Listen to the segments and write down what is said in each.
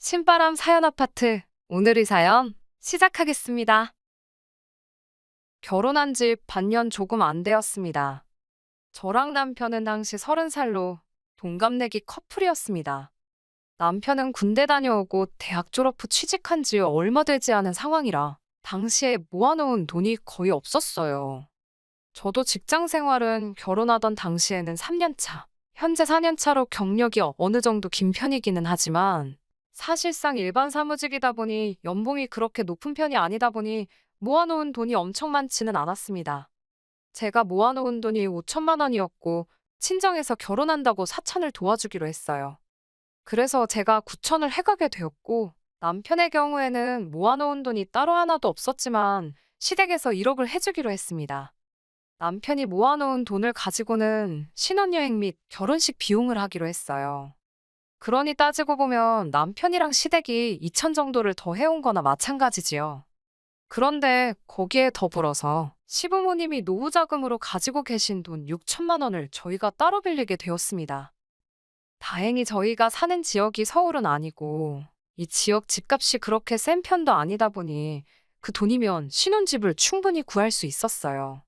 신바람 사연 아파트. 오늘의 사연 시작하겠습니다. 결혼한 지 반년 조금 안 되었습니다. 저랑 남편은 당시 30살로 동갑내기 커플이었습니다. 남편은 군대 다녀오고 대학 졸업 후 취직한 지 얼마 되지 않은 상황이라 당시에 모아놓은 돈이 거의 없었어요. 저도 직장 생활은 결혼하던 당시에는 3년 차, 현재 4년 차로 경력이 어느 정도 긴 편이기는 하지만 사실상 일반 사무직이다 보니 연봉이 그렇게 높은 편이 아니다 보니 모아놓은 돈이 엄청 많지는 않았습니다. 제가 모아놓은 돈이 5천만 원이었고 친정에서 결혼한다고 4천을 도와주기로 했어요. 그래서 제가 9천을 해가게 되었고 남편의 경우에는 모아놓은 돈이 따로 하나도 없었지만 시댁에서 1억을 해주기로 했습니다. 남편이 모아놓은 돈을 가지고는 신혼여행 및 결혼식 비용을 하기로 했어요. 그러니 따지고 보면 남편이랑 시댁이 2천 정도를 더 해온 거나 마찬가지지요. 그런데 거기에 더불어서 시부모님이 노후자금으로 가지고 계신 돈 6천만 원을 저희가 따로 빌리게 되었습니다. 다행히 저희가 사는 지역이 서울은 아니고 이 지역 집값이 그렇게 센 편도 아니다 보니 그 돈이면 신혼집을 충분히 구할 수 있었어요.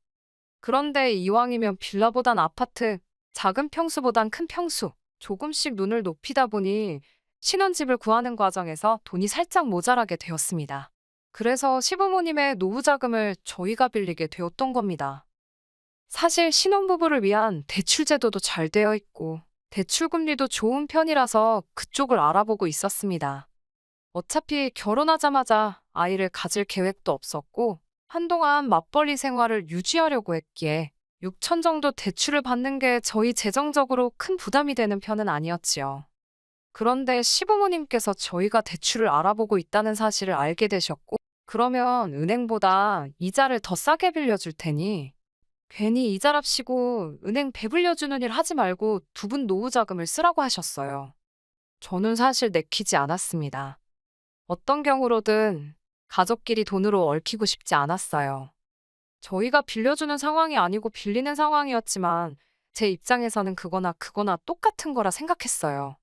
그런데 이왕이면 빌라보단 아파트, 작은 평수보단 큰 평수, 조금씩 눈을 높이다 보니 신혼집을 구하는 과정에서 돈이 살짝 모자라게 되었습니다. 그래서 시부모님의 노후자금을 저희가 빌리게 되었던 겁니다. 사실 신혼부부를 위한 대출 제도도 잘 되어 있고 대출 금리도 좋은 편이라서 그쪽을 알아보고 있었습니다. 어차피 결혼하자마자 아이를 가질 계획도 없었고 한동안 맞벌이 생활을 유지하려고 했기에 6천 정도 대출을 받는 게 저희 재정적으로 큰 부담이 되는 편은 아니었지요. 그런데 시부모님께서 저희가 대출을 알아보고 있다는 사실을 알게 되셨고, 그러면 은행보다 이자를 더 싸게 빌려줄 테니 괜히 이자랍시고 은행 배불려주는 일 하지 말고 두 분 노후자금을 쓰라고 하셨어요. 저는 사실 내키지 않았습니다. 어떤 경우로든 가족끼리 돈으로 얽히고 싶지 않았어요. 저희가 빌려주는 상황이 아니고 빌리는 상황이었지만 제 입장에서는 그거나 똑같은 거라 생각했어요.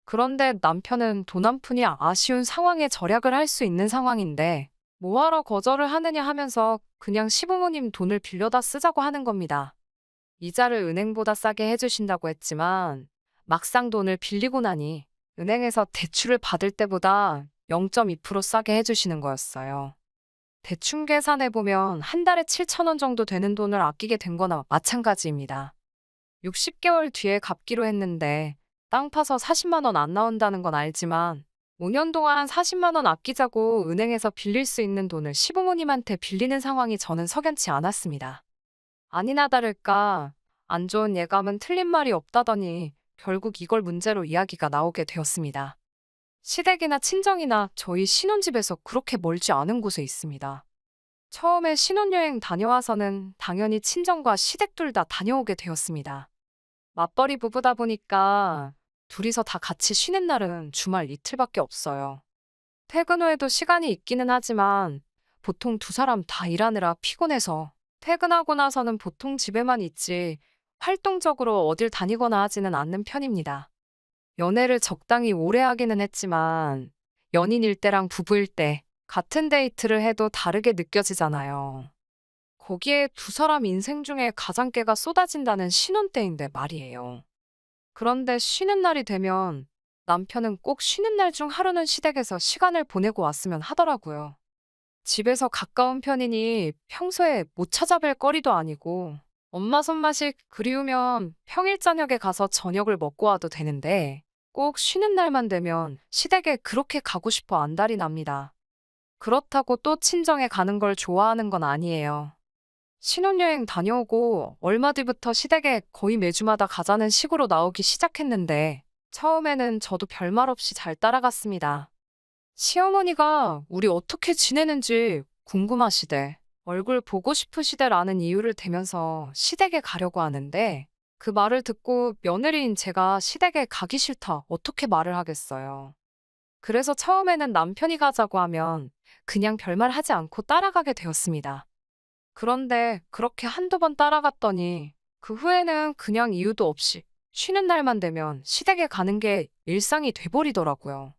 그런데 남편은 돈 한 푼이 아쉬운 상황에 절약을 할 수 있는 상황인데 뭐하러 거절을 하느냐 하면서 그냥 시부모님 돈을 빌려다 쓰자고 하는 겁니다. 이자를 은행보다 싸게 해주신다고 했지만 막상 돈을 빌리고 나니 은행에서 대출을 받을 때보다 0.2% 싸게 해주시는 거였어요. 대충 계산해보면 한 달에 7천 원 정도 되는 돈을 아끼게 된 거나 마찬가지입니다. 60개월 뒤에 갚기로 했는데 땅 파서 40만 원 안 나온다는 건 알지만 5년 동안 40만 원 아끼자고 은행에서 빌릴 수 있는 돈을 시부모님한테 빌리는 상황이 저는 석연치 않았습니다. 아니나 다를까 안 좋은 예감은 틀린 말이 없다더니 결국 이걸 문제로 이야기가 나오게 되었습니다. 시댁이나 친정이나 저희 신혼집에서 그렇게 멀지 않은 곳에 있습니다. 처음에 신혼여행 다녀와서는 당연히 친정과 시댁 둘 다 다녀오게 되었습니다. 맞벌이 부부다 보니까 둘이서 다 같이 쉬는 날은 주말 이틀밖에 없어요. 퇴근 후에도 시간이 있기는 하지만 보통 두 사람 다 일하느라 피곤해서 퇴근하고 나서는 보통 집에만 있지 활동적으로 어딜 다니거나 하지는 않는 편입니다. 연애를 적당히 오래 하기는 했지만 연인일 때랑 부부일 때 같은 데이트를 해도 다르게 느껴지잖아요. 거기에 두 사람 인생 중에 가장 깨가 쏟아진다는 신혼 때인데 말이에요. 그런데 쉬는 날이 되면 남편은 꼭 쉬는 날 중 하루는 시댁에서 시간을 보내고 왔으면 하더라고요. 집에서 가까운 편이니 평소에 못 찾아뵐 거리도 아니고 엄마 손맛이 그리우면 평일 저녁에 가서 저녁을 먹고 와도 되는데 꼭 쉬는 날만 되면 시댁에 그렇게 가고 싶어 안달이 납니다. 그렇다고 또 친정에 가는 걸 좋아하는 건 아니에요. 신혼여행 다녀오고 얼마 뒤부터 시댁에 거의 매주마다 가자는 식으로 나오기 시작했는데 처음에는 저도 별말 없이 잘 따라갔습니다. 시어머니가 우리 어떻게 지내는지 궁금하시대. 얼굴 보고 싶으시대라는 이유를 대면서 시댁에 가려고 하는데 그 말을 듣고 며느리인 제가 시댁에 가기 싫다 어떻게 말을 하겠어요. 그래서 처음에는 남편이 가자고 하면 그냥 별말 하지 않고 따라가게 되었습니다. 그런데 그렇게 한두 번 따라갔더니 그 후에는 그냥 이유도 없이 쉬는 날만 되면 시댁에 가는 게 일상이 돼버리더라고요.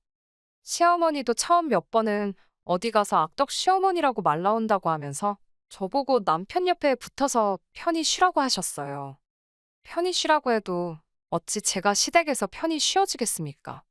시어머니도 처음 몇 번은 어디 가서 악덕 시어머니라고 말 나온다고 하면서 저보고 남편 옆에 붙어서 편히 쉬라고 하셨어요. 편히 쉬라고 해도 어찌 제가 시댁에서 편히 쉬어지겠습니까?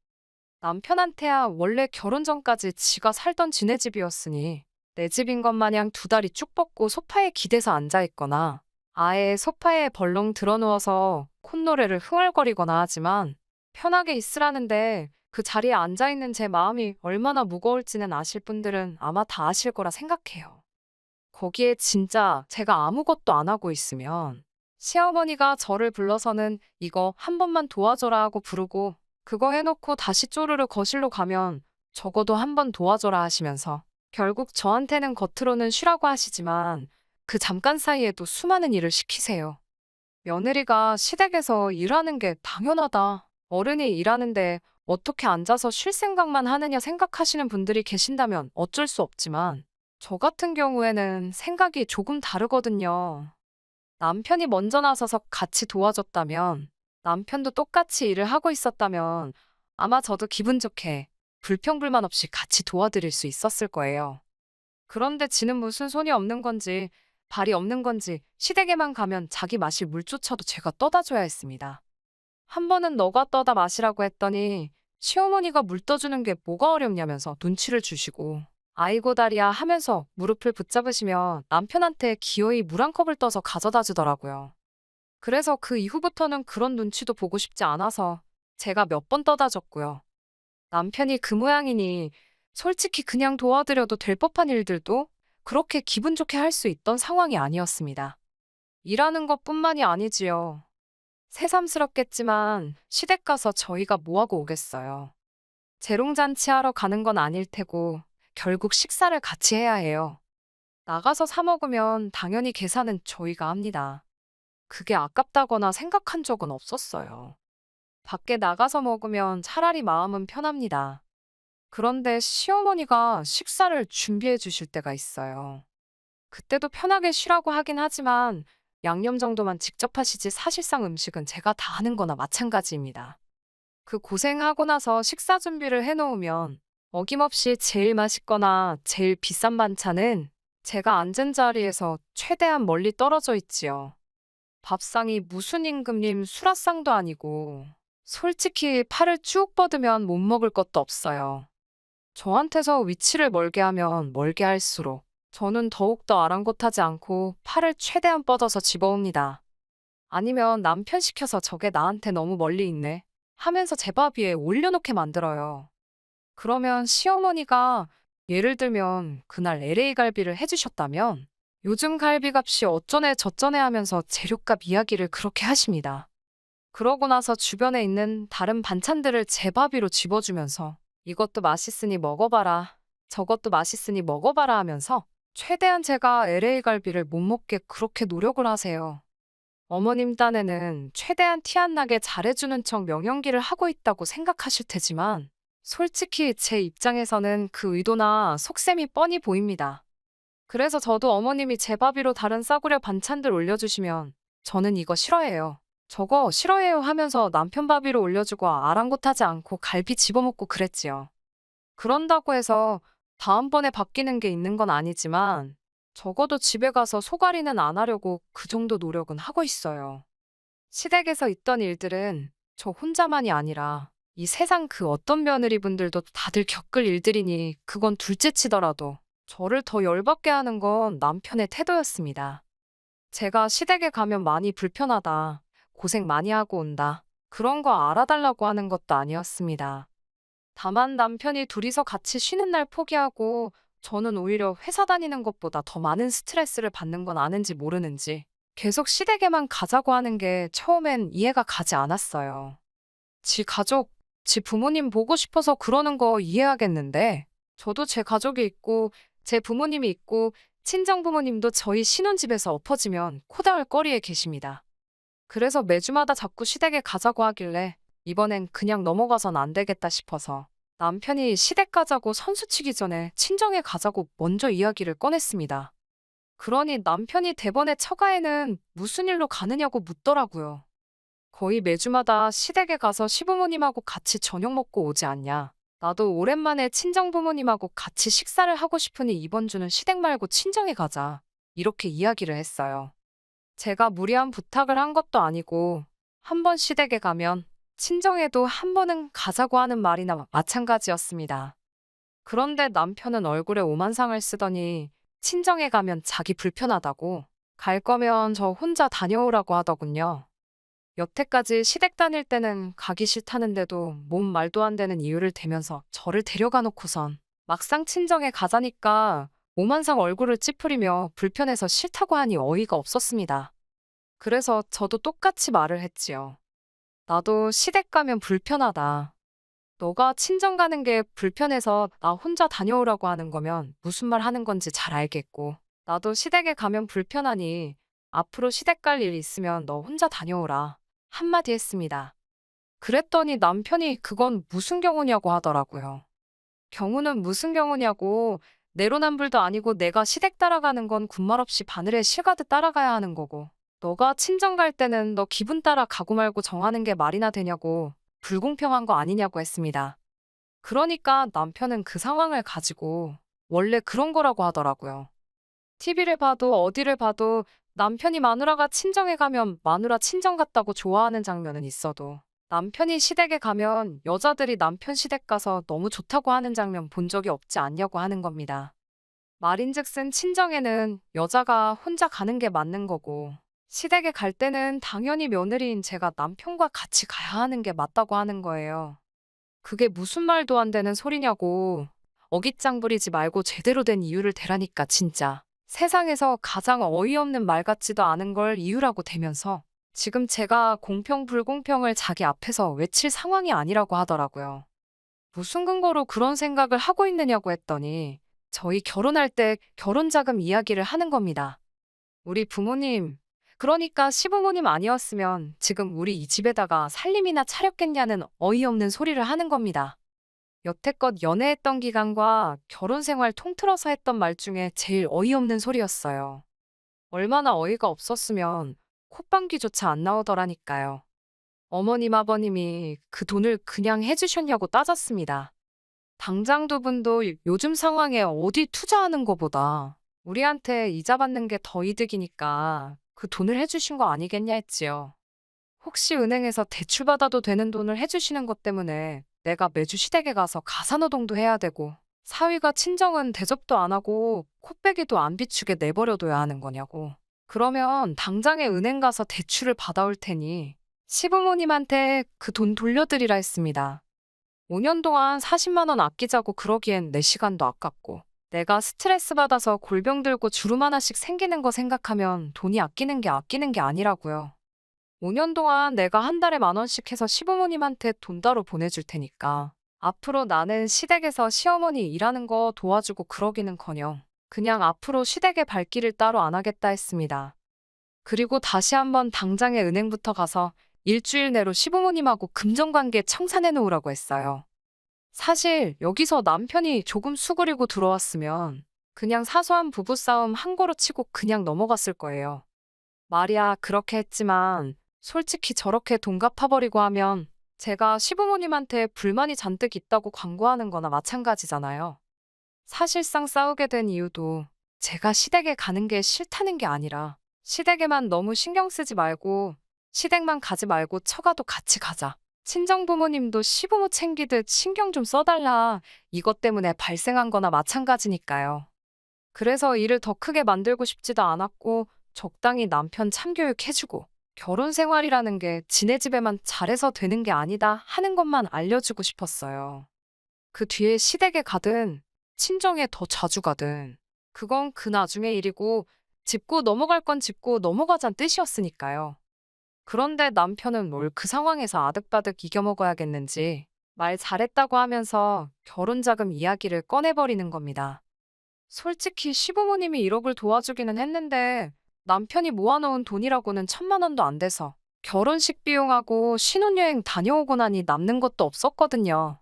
남편한테야 원래 결혼 전까지 지가 살던 지네 집이었으니 내 집인 것 마냥 두 다리 쭉 뻗고 소파에 기대서 앉아있거나 아예 소파에 벌렁 드러누워서 콧노래를 흥얼거리거나 하지만 편하게 있으라는데 그 자리에 앉아있는 제 마음이 얼마나 무거울지는 아실 분들은 아마 다 아실 거라 생각해요. 거기에 진짜 제가 아무것도 안 하고 있으면 시어머니가 저를 불러서는 이거 한 번만 도와줘라 하고 부르고 그거 해놓고 다시 쪼르르 거실로 가면 적어도 한 번 도와줘라 하시면서 결국 저한테는 겉으로는 쉬라고 하시지만 그 잠깐 사이에도 수많은 일을 시키세요. 며느리가 시댁에서 일하는 게 당연하다. 어른이 일하는데 어떻게 앉아서 쉴 생각만 하느냐 생각하시는 분들이 계신다면 어쩔 수 없지만 저 같은 경우에는 생각이 조금 다르거든요. 남편이 먼저 나서서 같이 도와줬다면, 남편도 똑같이 일을 하고 있었다면 아마 저도 기분 좋게 불평불만 없이 같이 도와드릴 수 있었을 거예요. 그런데 지는 무슨 손이 없는 건지 발이 없는 건지 시댁에만 가면 자기 마실 물조차도 제가 떠다 줘야 했습니다. 한 번은 너가 떠다 마시라고 했더니 시어머니가 물 떠주는 게 뭐가 어렵냐면서 눈치를 주시고 아이고 다리야 하면서 무릎을 붙잡으시며 남편한테 기어이 물 한 컵을 떠서 가져다 주더라고요. 그래서 그 이후부터는 그런 눈치도 보고 싶지 않아서 제가 몇 번 떠다 줬고요. 남편이 그 모양이니 솔직히 그냥 도와드려도 될 법한 일들도 그렇게 기분 좋게 할 수 있던 상황이 아니었습니다. 일하는 것뿐만이 아니지요. 새삼스럽겠지만 시댁 가서 저희가 뭐하고 오겠어요. 재롱잔치 하러 가는 건 아닐 테고 결국 식사를 같이 해야 해요. 나가서 사 먹으면 당연히 계산은 저희가 합니다. 그게 아깝다거나 생각한 적은 없었어요. 밖에 나가서 먹으면 차라리 마음은 편합니다. 그런데 시어머니가 식사를 준비해 주실 때가 있어요. 그때도 편하게 쉬라고 하긴 하지만 양념 정도만 직접 하시지 사실상 음식은 제가 다 하는 거나 마찬가지입니다. 그 고생하고 나서 식사 준비를 해놓으면 어김없이 제일 맛있거나 제일 비싼 반찬은 제가 앉은 자리에서 최대한 멀리 떨어져 있지요. 밥상이 무슨 임금님 수라상도 아니고 솔직히 팔을 쭉 뻗으면 못 먹을 것도 없어요. 저한테서 위치를 멀게 하면 멀게 할수록 저는 더욱더 아랑곳하지 않고 팔을 최대한 뻗어서 집어옵니다. 아니면 남편 시켜서 저게 나한테 너무 멀리 있네 하면서 제 밥 위에 올려놓게 만들어요. 그러면 시어머니가 예를 들면 그날 LA 갈비를 해주셨다면 요즘 갈비값이 어쩌네 저쩌네 하면서 재료값 이야기를 그렇게 하십니다. 그러고 나서 주변에 있는 다른 반찬들을 제 밥 위로 집어주면서 이것도 맛있으니 먹어봐라. 저것도 맛있으니 먹어봐라 하면서 최대한 제가 LA 갈비를 못 먹게 그렇게 노력을 하세요. 어머님 딴에는 최대한 티 안 나게 잘해주는 척 명연기를 하고 있다고 생각하실 테지만 솔직히 제 입장에서는 그 의도나 속셈이 뻔히 보입니다. 그래서 저도 어머님이 제 밥 위로 다른 싸구려 반찬들 올려주시면 저는 이거 싫어해요. 저거 싫어해요 하면서 남편 밥 위로 올려주고 아랑곳하지 않고 갈비 집어먹고 그랬지요. 그런다고 해서 다음번에 바뀌는 게 있는 건 아니지만 적어도 집에 가서 소갈이는 안 하려고 그 정도 노력은 하고 있어요. 시댁에서 있던 일들은 저 혼자만이 아니라 이 세상 그 어떤 며느리분들도 다들 겪을 일들이니 그건 둘째 치더라도 저를 더 열받게 하는 건 남편의 태도였습니다. 제가 시댁에 가면 많이 불편하다, 고생 많이 하고 온다, 그런 거 알아달라고 하는 것도 아니었습니다. 다만 남편이 둘이서 같이 쉬는 날 포기하고 저는 오히려 회사 다니는 것보다 더 많은 스트레스를 받는 건 아는지 모르는지 계속 시댁에만 가자고 하는 게 처음엔 이해가 가지 않았어요. 지 가족, 지 부모님 보고 싶어서 그러는 거 이해하겠는데 저도 제 가족이 있고 제 부모님이 있고 친정 부모님도 저희 신혼집에서 엎어지면 코다울 거리에 계십니다. 그래서 매주마다 자꾸 시댁에 가자고 하길래 이번엔 그냥 넘어가선 안 되겠다 싶어서 남편이 시댁 가자고 선수치기 전에 친정에 가자고 먼저 이야기를 꺼냈습니다. 그러니 남편이 대번에 처가에는 무슨 일로 가느냐고 묻더라고요. 거의 매주마다 시댁에 가서 시부모님하고 같이 저녁 먹고 오지 않냐. 나도 오랜만에 친정 부모님하고 같이 식사를 하고 싶으니 이번 주는 시댁 말고 친정에 가자. 이렇게 이야기를 했어요. 제가 무리한 부탁을 한 것도 아니고 한 번 시댁에 가면 친정에도 한 번은 가자고 하는 말이나 마찬가지였습니다. 그런데 남편은 얼굴에 오만상을 쓰더니 친정에 가면 자기 불편하다고 갈 거면 저 혼자 다녀오라고 하더군요. 여태까지 시댁 다닐 때는 가기 싫다는데도 몸 말도 안 되는 이유를 대면서 저를 데려가 놓고선 막상 친정에 가자니까 오만상 얼굴을 찌푸리며 불편해서 싫다고 하니 어이가 없었습니다. 그래서 저도 똑같이 말을 했지요. 나도 시댁 가면 불편하다. 너가 친정 가는 게 불편해서 나 혼자 다녀오라고 하는 거면 무슨 말 하는 건지 잘 알겠고, 나도 시댁에 가면 불편하니 앞으로 시댁 갈 일 있으면 너 혼자 다녀오라. 한마디 했습니다. 그랬더니 남편이 그건 무슨 경우냐고 하더라고요. 경우는 무슨 경우냐고, 내로남불도 아니고 내가 시댁 따라가는 건 군말 없이 바늘에 실 가듯 따라가야 하는 거고, 너가 친정 갈 때는 너 기분 따라 가고 말고 정하는 게 말이나 되냐고, 불공평한 거 아니냐고 했습니다. 그러니까 남편은 그 상황을 가지고 원래 그런 거라고 하더라고요. TV를 봐도 어디를 봐도 남편이 마누라가 친정에 가면 마누라 친정 갔다고 좋아하는 장면은 있어도 남편이 시댁에 가면 여자들이 남편 시댁 가서 너무 좋다고 하는 장면 본 적이 없지 않냐고 하는 겁니다. 말인즉슨 친정에는 여자가 혼자 가는 게 맞는 거고, 시댁에 갈 때는 당연히 며느리인 제가 남편과 같이 가야 하는 게 맞다고 하는 거예요. 그게 무슨 말도 안 되는 소리냐고. 어깃장 부리지 말고 제대로 된 이유를 대라니까 진짜. 세상에서 가장 어이없는 말 같지도 않은 걸 이유라고 대면서 지금 제가 공평 불공평을 자기 앞에서 외칠 상황이 아니라고 하더라고요. 무슨 근거로 그런 생각을 하고 있느냐고 했더니 저희 결혼할 때 결혼자금 이야기를 하는 겁니다. 우리 부모님, 그러니까 시부모님 아니었으면 지금 우리 이 집에다가 살림이나 차렸겠냐는 어이없는 소리를 하는 겁니다. 여태껏 연애했던 기간과 결혼 생활 통틀어서 했던 말 중에 제일 어이없는 소리였어요. 얼마나 어이가 없었으면 콧방귀조차 안 나오더라니까요. 어머님 아버님이 그 돈을 그냥 해주셨냐고 따졌습니다. 당장 두 분도 요즘 상황에 어디 투자하는 거보다 우리한테 이자 받는 게 더 이득이니까 그 돈을 해주신 거 아니겠냐 했지요. 혹시 은행에서 대출받아도 되는 돈을 해주시는 것 때문에 내가 매주 시댁에 가서 가사노동도 해야 되고, 사위가 친정은 대접도 안 하고 코빼기도 안 비추게 내버려둬야 하는 거냐고. 그러면 당장에 은행 가서 대출을 받아올 테니 시부모님한테 그 돈 돌려드리라 했습니다. 5년 동안 40만 원 아끼자고 그러기엔 내 시간도 아깝고, 내가 스트레스 받아서 골병 들고 주름 하나씩 생기는 거 생각하면 돈이 아끼는 게 아니라고요. 5년 동안 내가 한 달에 10,000원씩 해서 시부모님한테 돈 따로 보내줄 테니까 앞으로 나는 시댁에서 시어머니 일하는 거 도와주고 그러기는커녕 그냥 앞으로 시댁의 발길을 따로 안 하겠다 했습니다. 그리고 다시 한번 당장에 은행부터 가서 일주일 내로 시부모님하고 금전관계 청산해 놓으라고 했어요. 사실 여기서 남편이 조금 수그리고 들어왔으면 그냥 사소한 부부싸움 한 거로 치고 그냥 넘어갔을 거예요. 말이야 그렇게 했지만 솔직히 저렇게 돈 갚아버리고 하면 제가 시부모님한테 불만이 잔뜩 있다고 광고하는 거나 마찬가지잖아요. 사실상 싸우게 된 이유도 제가 시댁에 가는 게 싫다는 게 아니라 시댁에만 너무 신경 쓰지 말고 시댁만 가지 말고 처가도 같이 가자. 친정 부모님도 시부모 챙기듯 신경 좀 써달라. 이것 때문에 발생한 거나 마찬가지니까요. 그래서 일을 더 크게 만들고 싶지도 않았고 적당히 남편 참교육해주고 결혼 생활이라는 게 지네 집에만 잘해서 되는 게 아니다 하는 것만 알려주고 싶었어요. 그 뒤에 시댁에 가든 친정에 더 자주 가든 그건 그 나중의 일이고 짚고 넘어갈 건 짚고 넘어가자는 뜻이었으니까요. 그런데 남편은 뭘 그 상황에서 아득바득 이겨먹어야겠는지 말 잘했다고 하면서 결혼자금 이야기를 꺼내버리는 겁니다. 솔직히 시부모님이 1억을 도와주기는 했는데 남편이 모아놓은 돈이라고는 1,000만 원도 안 돼서 결혼식 비용하고 신혼여행 다녀오고 나니 남는 것도 없었거든요.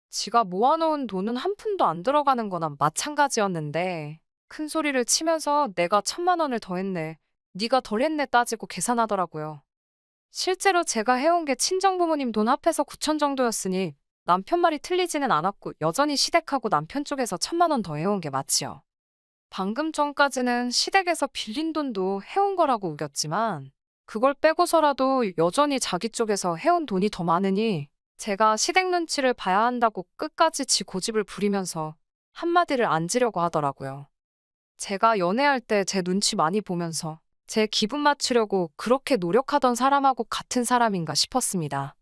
지가 모아놓은 돈은 한 푼도 안 들어가는 거나 마찬가지였는데 큰 소리를 치면서 내가 1,000만 원을 더 했네, 네가 덜 했네 따지고 계산하더라고요. 실제로 제가 해온 게 친정부모님 돈 합해서 9천 정도였으니 남편 말이 틀리지는 않았고 여전히 시댁하고 남편 쪽에서 1,000만 원 더 해온 게 맞지요. 방금 전까지는 시댁에서 빌린 돈도 해온 거라고 우겼지만 그걸 빼고서라도 여전히 자기 쪽에서 해온 돈이 더 많으니 제가 시댁 눈치를 봐야 한다고 끝까지 지 고집을 부리면서 한마디를 안 지려고 하더라고요. 제가 연애할 때 제 눈치 많이 보면서 제 기분 맞추려고 그렇게 노력하던 사람하고 같은 사람인가 싶었습니다.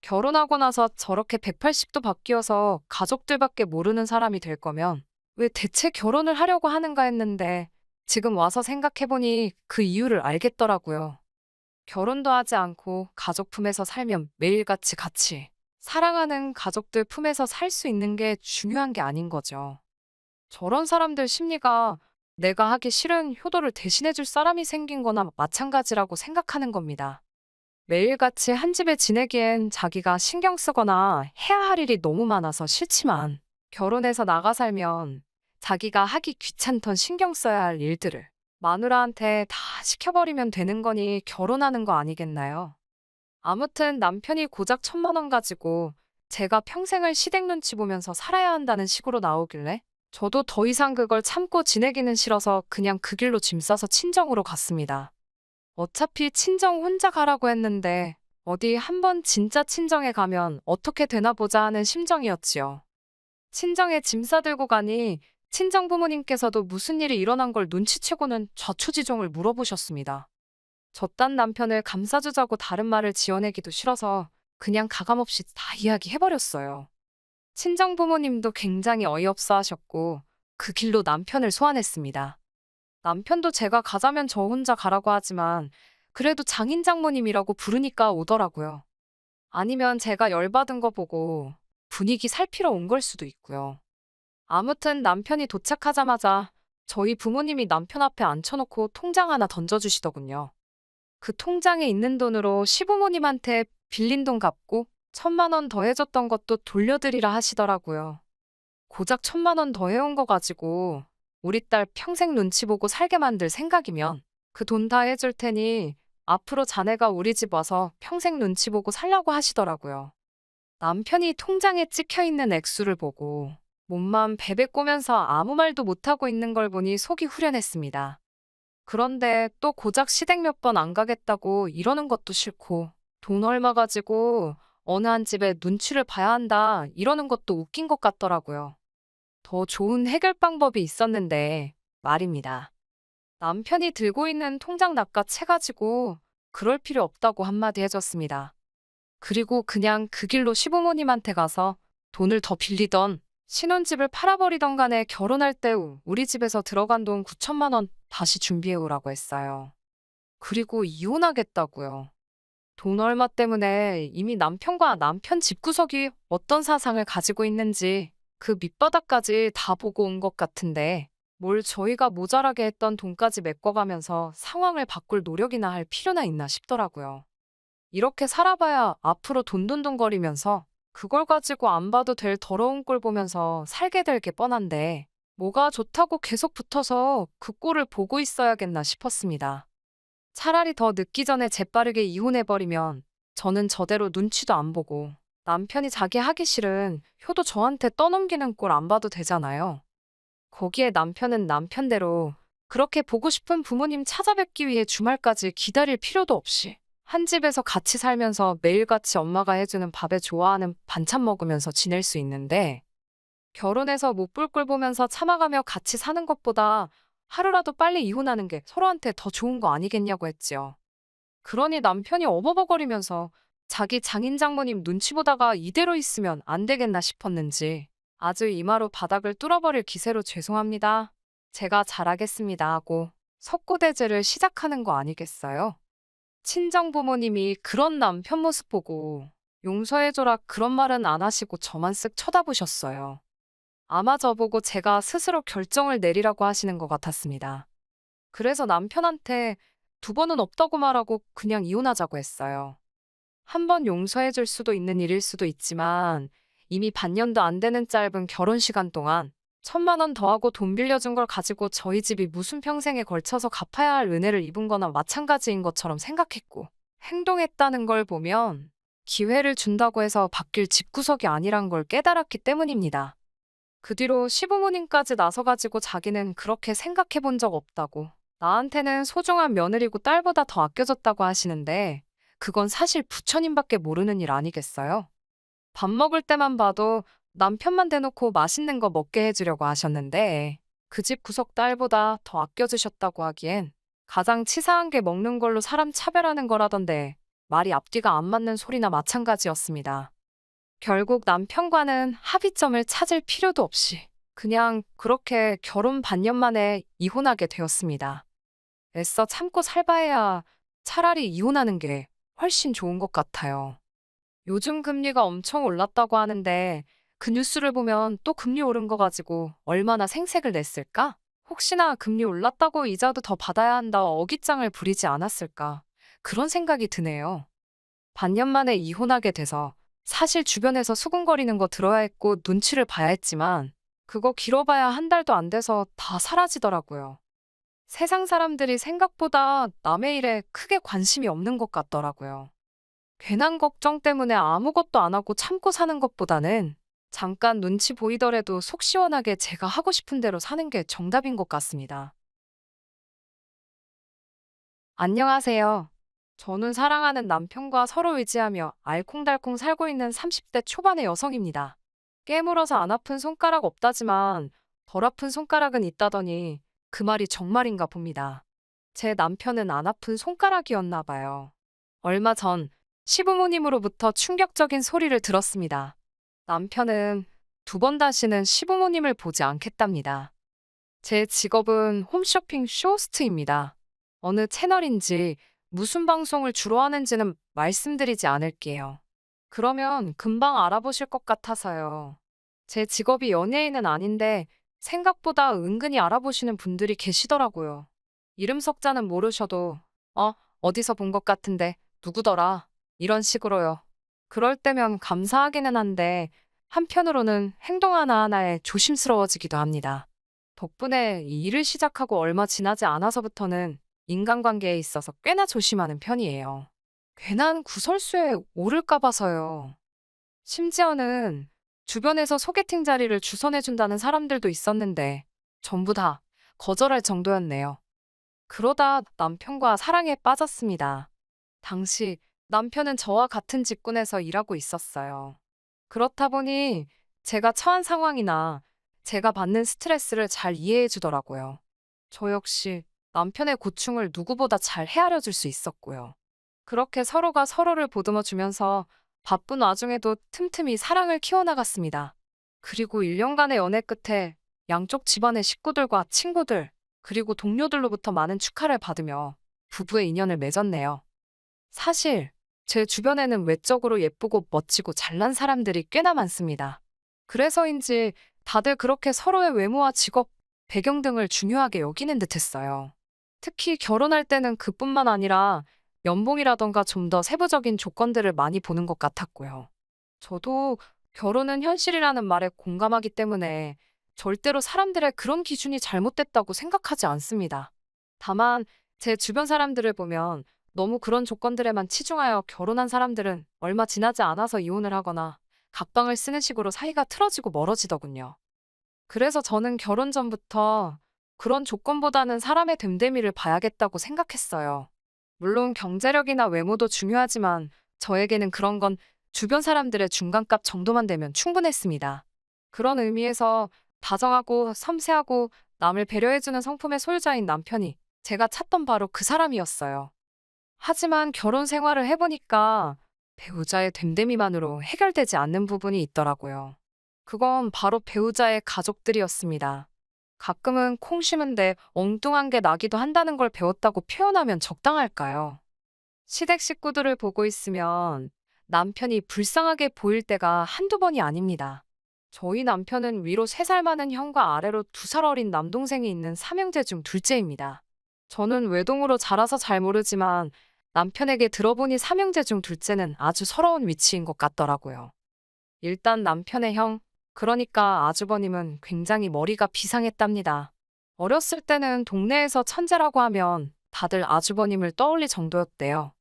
결혼하고 나서 저렇게 180도 바뀌어서 가족들밖에 모르는 사람이 될 거면 왜 대체 결혼을 하려고 하는가 했는데 지금 와서 생각해보니 그 이유를 알겠더라고요. 결혼도 하지 않고 가족 품에서 살면 매일같이 같이 사랑하는 가족들 품에서 살 수 있는 게 중요한 게 아닌 거죠. 저런 사람들 심리가 내가 하기 싫은 효도를 대신해줄 사람이 생긴 거나 마찬가지라고 생각하는 겁니다. 매일같이 한 집에 지내기엔 자기가 신경 쓰거나 해야 할 일이 너무 많아서 싫지만 결혼해서 나가 살면 자기가 하기 귀찮던 신경 써야 할 일들을 마누라한테 다 시켜버리면 되는 거니 결혼하는 거 아니겠나요? 아무튼 남편이 고작 1,000만 원 가지고 제가 평생을 시댁 눈치 보면서 살아야 한다는 식으로 나오길래 저도 더 이상 그걸 참고 지내기는 싫어서 그냥 그 길로 짐 싸서 친정으로 갔습니다. 어차피 친정 혼자 가라고 했는데 어디 한번 진짜 친정에 가면 어떻게 되나 보자 하는 심정이었지요. 친정에 짐 싸들고 가니 친정 부모님께서도 무슨 일이 일어난 걸 눈치채고는 좌초지종을 물어보셨습니다. 저딴 남편을 감싸주자고 다른 말을 지어내기도 싫어서 그냥 가감없이 다 이야기해버렸어요. 친정 부모님도 굉장히 어이없어 하셨고 그 길로 남편을 소환했습니다. 남편도 제가 가자면 저 혼자 가라고 하지만 그래도 장인 장모님이라고 부르니까 오더라고요. 아니면 제가 열받은 거 보고 분위기 살피러 온 걸 수도 있고요. 아무튼 남편이 도착하자마자 저희 부모님이 남편 앞에 앉혀놓고 통장 하나 던져주시더군요. 그 통장에 있는 돈으로 시부모님한테 빌린 돈 갚고 1,000만 원 더 해줬던 것도 돌려드리라 하시더라고요. 고작 1,000만 원 더 해온 거 가지고 우리 딸 평생 눈치 보고 살게 만들 생각이면 그 돈 다 해줄 테니 앞으로 자네가 우리 집 와서 평생 눈치 보고 살라고 하시더라고요. 남편이 통장에 찍혀있는 액수를 보고 몸만 베베 꼬면서 아무 말도 못하고 있는 걸 보니 속이 후련했습니다. 그런데 또 고작 시댁 몇 번 안 가겠다고 이러는 것도 싫고 돈 얼마 가지고 어느 한 집에 눈치를 봐야 한다 이러는 것도 웃긴 것 같더라고요. 더 좋은 해결 방법이 있었는데 말입니다. 남편이 들고 있는 통장 낚아채 가지고 그럴 필요 없다고 한마디 해줬습니다. 그리고 그냥 그 길로 시부모님한테 가서 돈을 더 빌리던 신혼집을 팔아버리던 간에 결혼할 때 우리 집에서 들어간 돈 9,000만 원 다시 준비해오라고 했어요. 그리고 이혼하겠다고요. 돈 얼마 때문에 이미 남편과 남편 집구석이 어떤 사상을 가지고 있는지 그 밑바닥까지 다 보고 온 것 같은데 뭘 저희가 모자라게 했던 돈까지 메꿔가면서 상황을 바꿀 노력이나 할 필요나 있나 싶더라고요. 이렇게 살아봐야 앞으로 돈돈돈거리면서 그걸 가지고 안 봐도 될 더러운 꼴 보면서 살게 될 게 뻔한데 뭐가 좋다고 계속 붙어서 그 꼴을 보고 있어야겠나 싶었습니다. 차라리 더 늦기 전에 재빠르게 이혼해버리면 저는 저대로 눈치도 안 보고 남편이 자기 하기 싫은 효도 저한테 떠넘기는 꼴 안 봐도 되잖아요. 거기에 남편은 남편대로 그렇게 보고 싶은 부모님 찾아뵙기 위해 주말까지 기다릴 필요도 없이 한 집에서 같이 살면서 매일같이 엄마가 해주는 밥에 좋아하는 반찬 먹으면서 지낼 수 있는데 결혼해서 못 볼 꼴 보면서 참아가며 같이 사는 것보다 하루라도 빨리 이혼하는 게 서로한테 더 좋은 거 아니겠냐고 했지요. 그러니 남편이 어버버거리면서 자기 장인 장모님 눈치 보다가 이대로 있으면 안 되겠나 싶었는지 아주 이마로 바닥을 뚫어버릴 기세로 죄송합니다. 제가 잘하겠습니다 하고 석고대죄를 시작하는 거 아니겠어요? 친정 부모님이 그런 남편 모습 보고 용서해줘라 그런 말은 안 하시고 저만 쓱 쳐다보셨어요. 아마 저보고 제가 스스로 결정을 내리라고 하시는 것 같았습니다. 그래서 남편한테 2번은 없다고 말하고 그냥 이혼하자고 했어요. 한 번 용서해줄 수도 있는 일일 수도 있지만 이미 반년도 안 되는 짧은 결혼 시간 동안 1,000만 원 더하고 돈 빌려준 걸 가지고 저희 집이 무슨 평생에 걸쳐서 갚아야 할 은혜를 입은 거나 마찬가지인 것처럼 생각했고 행동했다는 걸 보면 기회를 준다고 해서 바뀔 집구석이 아니란 걸 깨달았기 때문입니다. 그 뒤로 시부모님까지 나서가지고 자기는 그렇게 생각해 본 적 없다고, 나한테는 소중한 며느리고 딸보다 더 아껴졌다고 하시는데, 그건 사실 부처님밖에 모르는 일 아니겠어요? 밥 먹을 때만 봐도 남편만 대놓고 맛있는 거 먹게 해주려고 하셨는데, 그 집 구석 딸보다 더 아껴주셨다고 하기엔 가장 치사한 게 먹는 걸로 사람 차별하는 거라던데, 말이 앞뒤가 안 맞는 소리나 마찬가지였습니다. 결국 남편과는 합의점을 찾을 필요도 없이 그냥 그렇게 결혼 반년 만에 이혼하게 되었습니다. 애써 참고 살바해야 차라리 이혼하는 게 훨씬 좋은 것 같아요. 요즘 금리가 엄청 올랐다고 하는데 그 뉴스를 보면 또 금리 오른 거 가지고 얼마나 생색을 냈을까? 혹시나 금리 올랐다고 이자도 더 받아야 한다 어깃장을 부리지 않았을까? 그런 생각이 드네요. 반년 만에 이혼하게 돼서 사실 주변에서 수군거리는 거 들어야 했고 눈치를 봐야 했지만 그거 길어봐야 한 달도 안 돼서 다 사라지더라고요. 세상 사람들이 생각보다 남의 일에 크게 관심이 없는 것 같더라고요. 괜한 걱정 때문에 아무것도 안 하고 참고 사는 것보다는 잠깐 눈치 보이더라도 속 시원하게 제가 하고 싶은 대로 사는 게 정답인 것 같습니다. 안녕하세요. 저는 사랑하는 남편과 서로 의지하며 알콩달콩 살고 있는 30대 초반의 여성입니다. 깨물어서 안 아픈 손가락 없다지만 덜 아픈 손가락은 있다더니 그 말이 정말인가 봅니다. 제 남편은 안 아픈 손가락이었나 봐요. 얼마 전 시부모님으로부터 충격적인 소리를 들었습니다. 남편은 두 번 다시는 시부모님을 보지 않겠답니다. 제 직업은 홈쇼핑 쇼호스트입니다. 어느 채널인지 무슨 방송을 주로 하는지는 말씀드리지 않을게요. 그러면 금방 알아보실 것 같아서요. 제 직업이 연예인은 아닌데 생각보다 은근히 알아보시는 분들이 계시더라고요. 이름 석자는 모르셔도 어디서 본 것 같은데 누구더라 이런 식으로요. 그럴 때면 감사하기는 한데 한편으로는 행동 하나하나에 조심스러워지기도 합니다. 덕분에 이 일을 시작하고 얼마 지나지 않아서부터는 인간관계에 있어서 꽤나 조심하는 편이에요. 괜한 구설수에 오를까 봐서요. 심지어는 주변에서 소개팅 자리를 주선해준다는 사람들도 있었는데 전부 다 거절할 정도였네요. 그러다 남편과 사랑에 빠졌습니다. 당시 남편은 저와 같은 직군에서 일하고 있었어요. 그렇다 보니 제가 처한 상황이나 제가 받는 스트레스를 잘 이해해 주더라고요. 저 역시 남편의 고충을 누구보다 잘 헤아려 줄 수 있었고요. 그렇게 서로가 서로를 보듬어 주면서 바쁜 와중에도 틈틈이 사랑을 키워나갔습니다. 그리고 1년간의 연애 끝에 양쪽 집안의 식구들과 친구들, 그리고 동료들로부터 많은 축하를 받으며 부부의 인연을 맺었네요. 사실 제 주변에는 외적으로 예쁘고 멋지고 잘난 사람들이 꽤나 많습니다. 그래서인지 다들 그렇게 서로의 외모와 직업, 배경 등을 중요하게 여기는 듯했어요. 특히 결혼할 때는 그뿐만 아니라 연봉이라던가 좀 더 세부적인 조건들을 많이 보는 것 같았고요. 저도 결혼은 현실이라는 말에 공감하기 때문에 절대로 사람들의 그런 기준이 잘못됐다고 생각하지 않습니다. 다만 제 주변 사람들을 보면 너무 그런 조건들에만 치중하여 결혼한 사람들은 얼마 지나지 않아서 이혼을 하거나 각방을 쓰는 식으로 사이가 틀어지고 멀어지더군요. 그래서 저는 결혼 전부터 그런 조건보다는 사람의 됨됨이를 봐야겠다고 생각했어요. 물론 경제력이나 외모도 중요하지만 저에게는 그런 건 주변 사람들의 중간값 정도만 되면 충분했습니다. 그런 의미에서 다정하고 섬세하고 남을 배려해주는 성품의 소유자인 남편이 제가 찾던 바로 그 사람이었어요. 하지만 결혼 생활을 해보니까 배우자의 됨됨이만으로 해결되지 않는 부분이 있더라고요. 그건 바로 배우자의 가족들이었습니다. 가끔은 콩 심은데 엉뚱한 게 나기도 한다는 걸 배웠다고 표현하면 적당할까요? 시댁 식구들을 보고 있으면 남편이 불쌍하게 보일 때가 한두 번이 아닙니다. 저희 남편은 위로 3살 많은 형과 아래로 2살 어린 남동생이 있는 삼형제 중 둘째입니다. 저는 외동으로 자라서 잘 모르지만 남편에게 들어보니 삼형제 중 둘째는 아주 서러운 위치인 것 같더라고요. 일단 남편의 형, 그러니까 아주버님은 굉장히 머리가 비상했답니다. 어렸을 때는 동네에서 천재라고 하면 다들 아주버님을 떠올릴 정도였대요.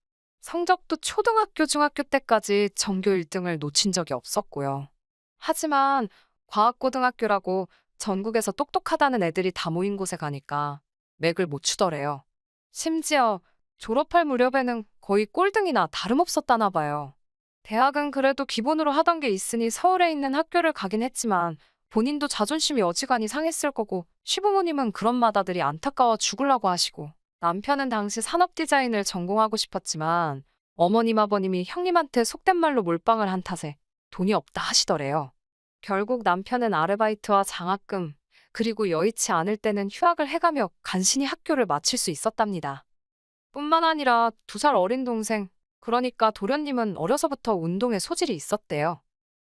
성적도 초등학교, 중학교 때까지 전교 1등을 놓친 적이 없었고요. 하지만 과학고등학교라고 전국에서 똑똑하다는 애들이 다 모인 곳에 가니까 맥을 못 추더래요. 심지어 졸업할 무렵에는 거의 꼴등이나 다름없었다나 봐요. 대학은 그래도 기본으로 하던 게 있으니 서울에 있는 학교를 가긴 했지만 본인도 자존심이 어지간히 상했을 거고 시부모님은 그런 맏아들이 안타까워 죽으려고 하시고 남편은 당시 산업 디자인을 전공하고 싶었지만 어머님 아버님이 형님한테 속된 말로 몰빵을 한 탓에 돈이 없다 하시더래요. 결국 남편은 아르바이트와 장학금 그리고 여의치 않을 때는 휴학을 해가며 간신히 학교를 마칠 수 있었답니다. 뿐만 아니라 2살 어린 동생, 그러니까 도련님은 어려서부터 운동에 소질이 있었대요.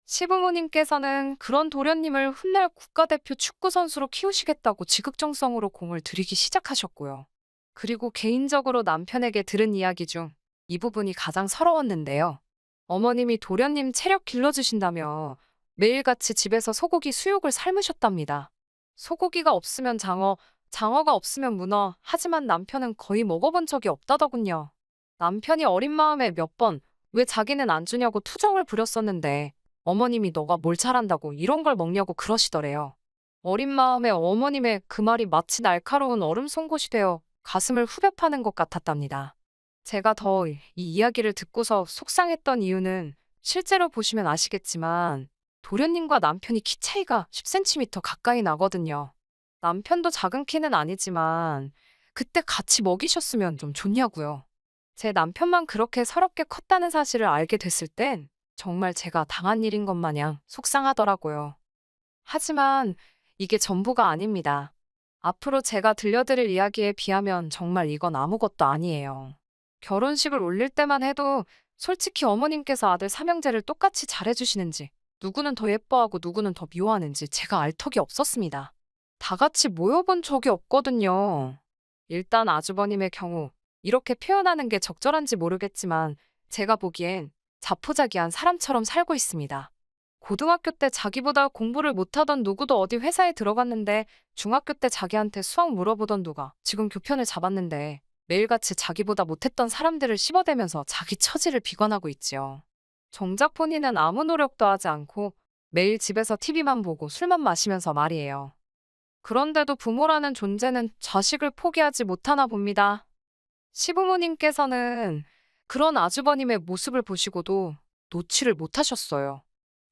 시부모님께서는 그런 도련님을 훗날 국가대표 축구선수로 키우시겠다고 지극정성으로 공을 들이기 시작하셨고요. 그리고 개인적으로 남편에게 들은 이야기 중 이 부분이 가장 서러웠는데요. 어머님이 도련님 체력 길러주신다며 매일같이 집에서 소고기 수육을 삶으셨답니다. 소고기가 없으면 장어, 장어가 없으면 문어, 하지만 남편은 거의 먹어본 적이 없다더군요. 남편이 어린 마음에 몇 번 왜 자기는 안 주냐고 투정을 부렸었는데 어머님이 너가 뭘 잘한다고 이런 걸 먹냐고 그러시더래요. 어린 마음에 어머님의 그 말이 마치 날카로운 얼음 송곳이 되어 가슴을 후벼 파는 것 같았답니다. 제가 더 이 이야기를 듣고서 속상했던 이유는 실제로 보시면 아시겠지만 도련님과 남편이 키 차이가 10cm 가까이 나거든요. 남편도 작은 키는 아니지만 그때 같이 먹이셨으면 좀 좋냐고요. 제 남편만 그렇게 서럽게 컸다는 사실을 알게 됐을 땐 정말 제가 당한 일인 것 마냥 속상하더라고요. 하지만 이게 전부가 아닙니다. 앞으로 제가 들려드릴 이야기에 비하면 정말 이건 아무것도 아니에요. 결혼식을 올릴 때만 해도 솔직히 어머님께서 아들 삼형제를 똑같이 잘해주시는지 누구는 더 예뻐하고 누구는 더 미워하는지 제가 알 턱이 없었습니다. 다 같이 모여본 적이 없거든요. 일단 아주버님의 경우 이렇게 표현하는 게 적절한지 모르겠지만 제가 보기엔 자포자기한 사람처럼 살고 있습니다. 고등학교 때 자기보다 공부를 못하던 누구도 어디 회사에 들어갔는데 중학교 때 자기한테 수학 물어보던 누가 지금 교편을 잡았는데 매일같이 자기보다 못했던 사람들을 씹어대면서 자기 처지를 비관하고 있지요. 정작 본인은 아무 노력도 하지 않고 매일 집에서 TV만 보고 술만 마시면서 말이에요. 그런데도 부모라는 존재는 자식을 포기하지 못하나 봅니다. 시부모님께서는 그런 아주버님의 모습을 보시고도 놓지를 못하셨어요.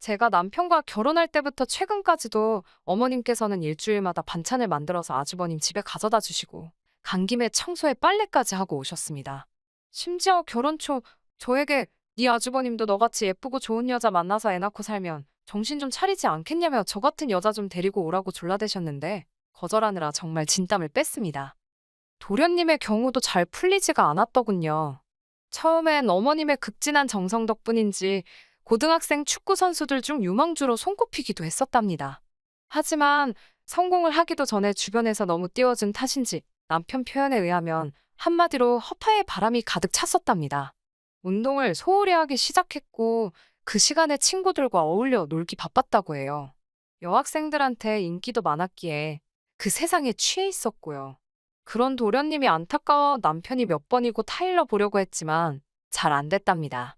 제가 남편과 결혼할 때부터 최근까지도 어머님께서는 일주일마다 반찬을 만들어서 아주버님 집에 가져다 주시고 간 김에 청소에 빨래까지 하고 오셨습니다. 심지어 결혼 초 저에게 네 아주버님도 너같이 예쁘고 좋은 여자 만나서 애 낳고 살면 정신 좀 차리지 않겠냐며 저 같은 여자 좀 데리고 오라고 졸라대셨는데 거절하느라 정말 진땀을 뺐습니다. 도련님의 경우도 잘 풀리지가 않았더군요. 처음엔 어머님의 극진한 정성 덕분인지 고등학생 축구 선수들 중 유망주로 손꼽히기도 했었답니다. 하지만 성공을 하기도 전에 주변에서 너무 띄워준 탓인지 남편 표현에 의하면 한마디로 허파에 바람이 가득 찼었답니다. 운동을 소홀히 하기 시작했고 그 시간에 친구들과 어울려 놀기 바빴다고 해요. 여학생들한테 인기도 많았기에 그 세상에 취해 있었고요. 그런 도련님이 안타까워 남편이 몇 번이고 타일러 보려고 했지만 잘 안 됐답니다.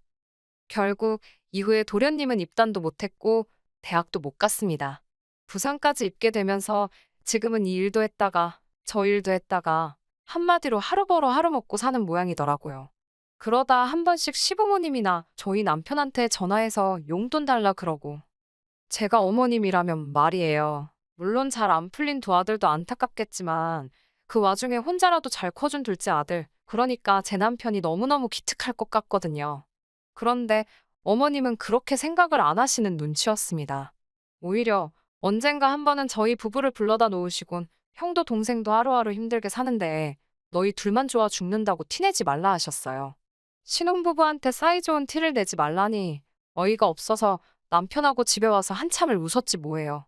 결국 이후에 도련님은 입단도 못했고 대학도 못 갔습니다. 부산까지 입게 되면서 지금은 이 일도 했다가 저 일도 했다가 한마디로 하루 벌어 하루 먹고 사는 모양이더라고요. 그러다 한 번씩 시부모님이나 저희 남편한테 전화해서 용돈 달라 그러고 제가 어머님이라면 말이에요. 물론 잘 안 풀린 두 아들도 안타깝겠지만 그 와중에 혼자라도 잘 커준 둘째 아들, 그러니까 제 남편이 너무너무 기특할 것 같거든요. 그런데 어머님은 그렇게 생각을 안 하시는 눈치였습니다. 오히려 언젠가 한 번은 저희 부부를 불러다 놓으시곤 형도 동생도 하루하루 힘들게 사는데 너희 둘만 좋아 죽는다고 티내지 말라 하셨어요. 신혼부부한테 사이좋은 티를 내지 말라니 어이가 없어서 남편하고 집에 와서 한참을 웃었지 뭐예요.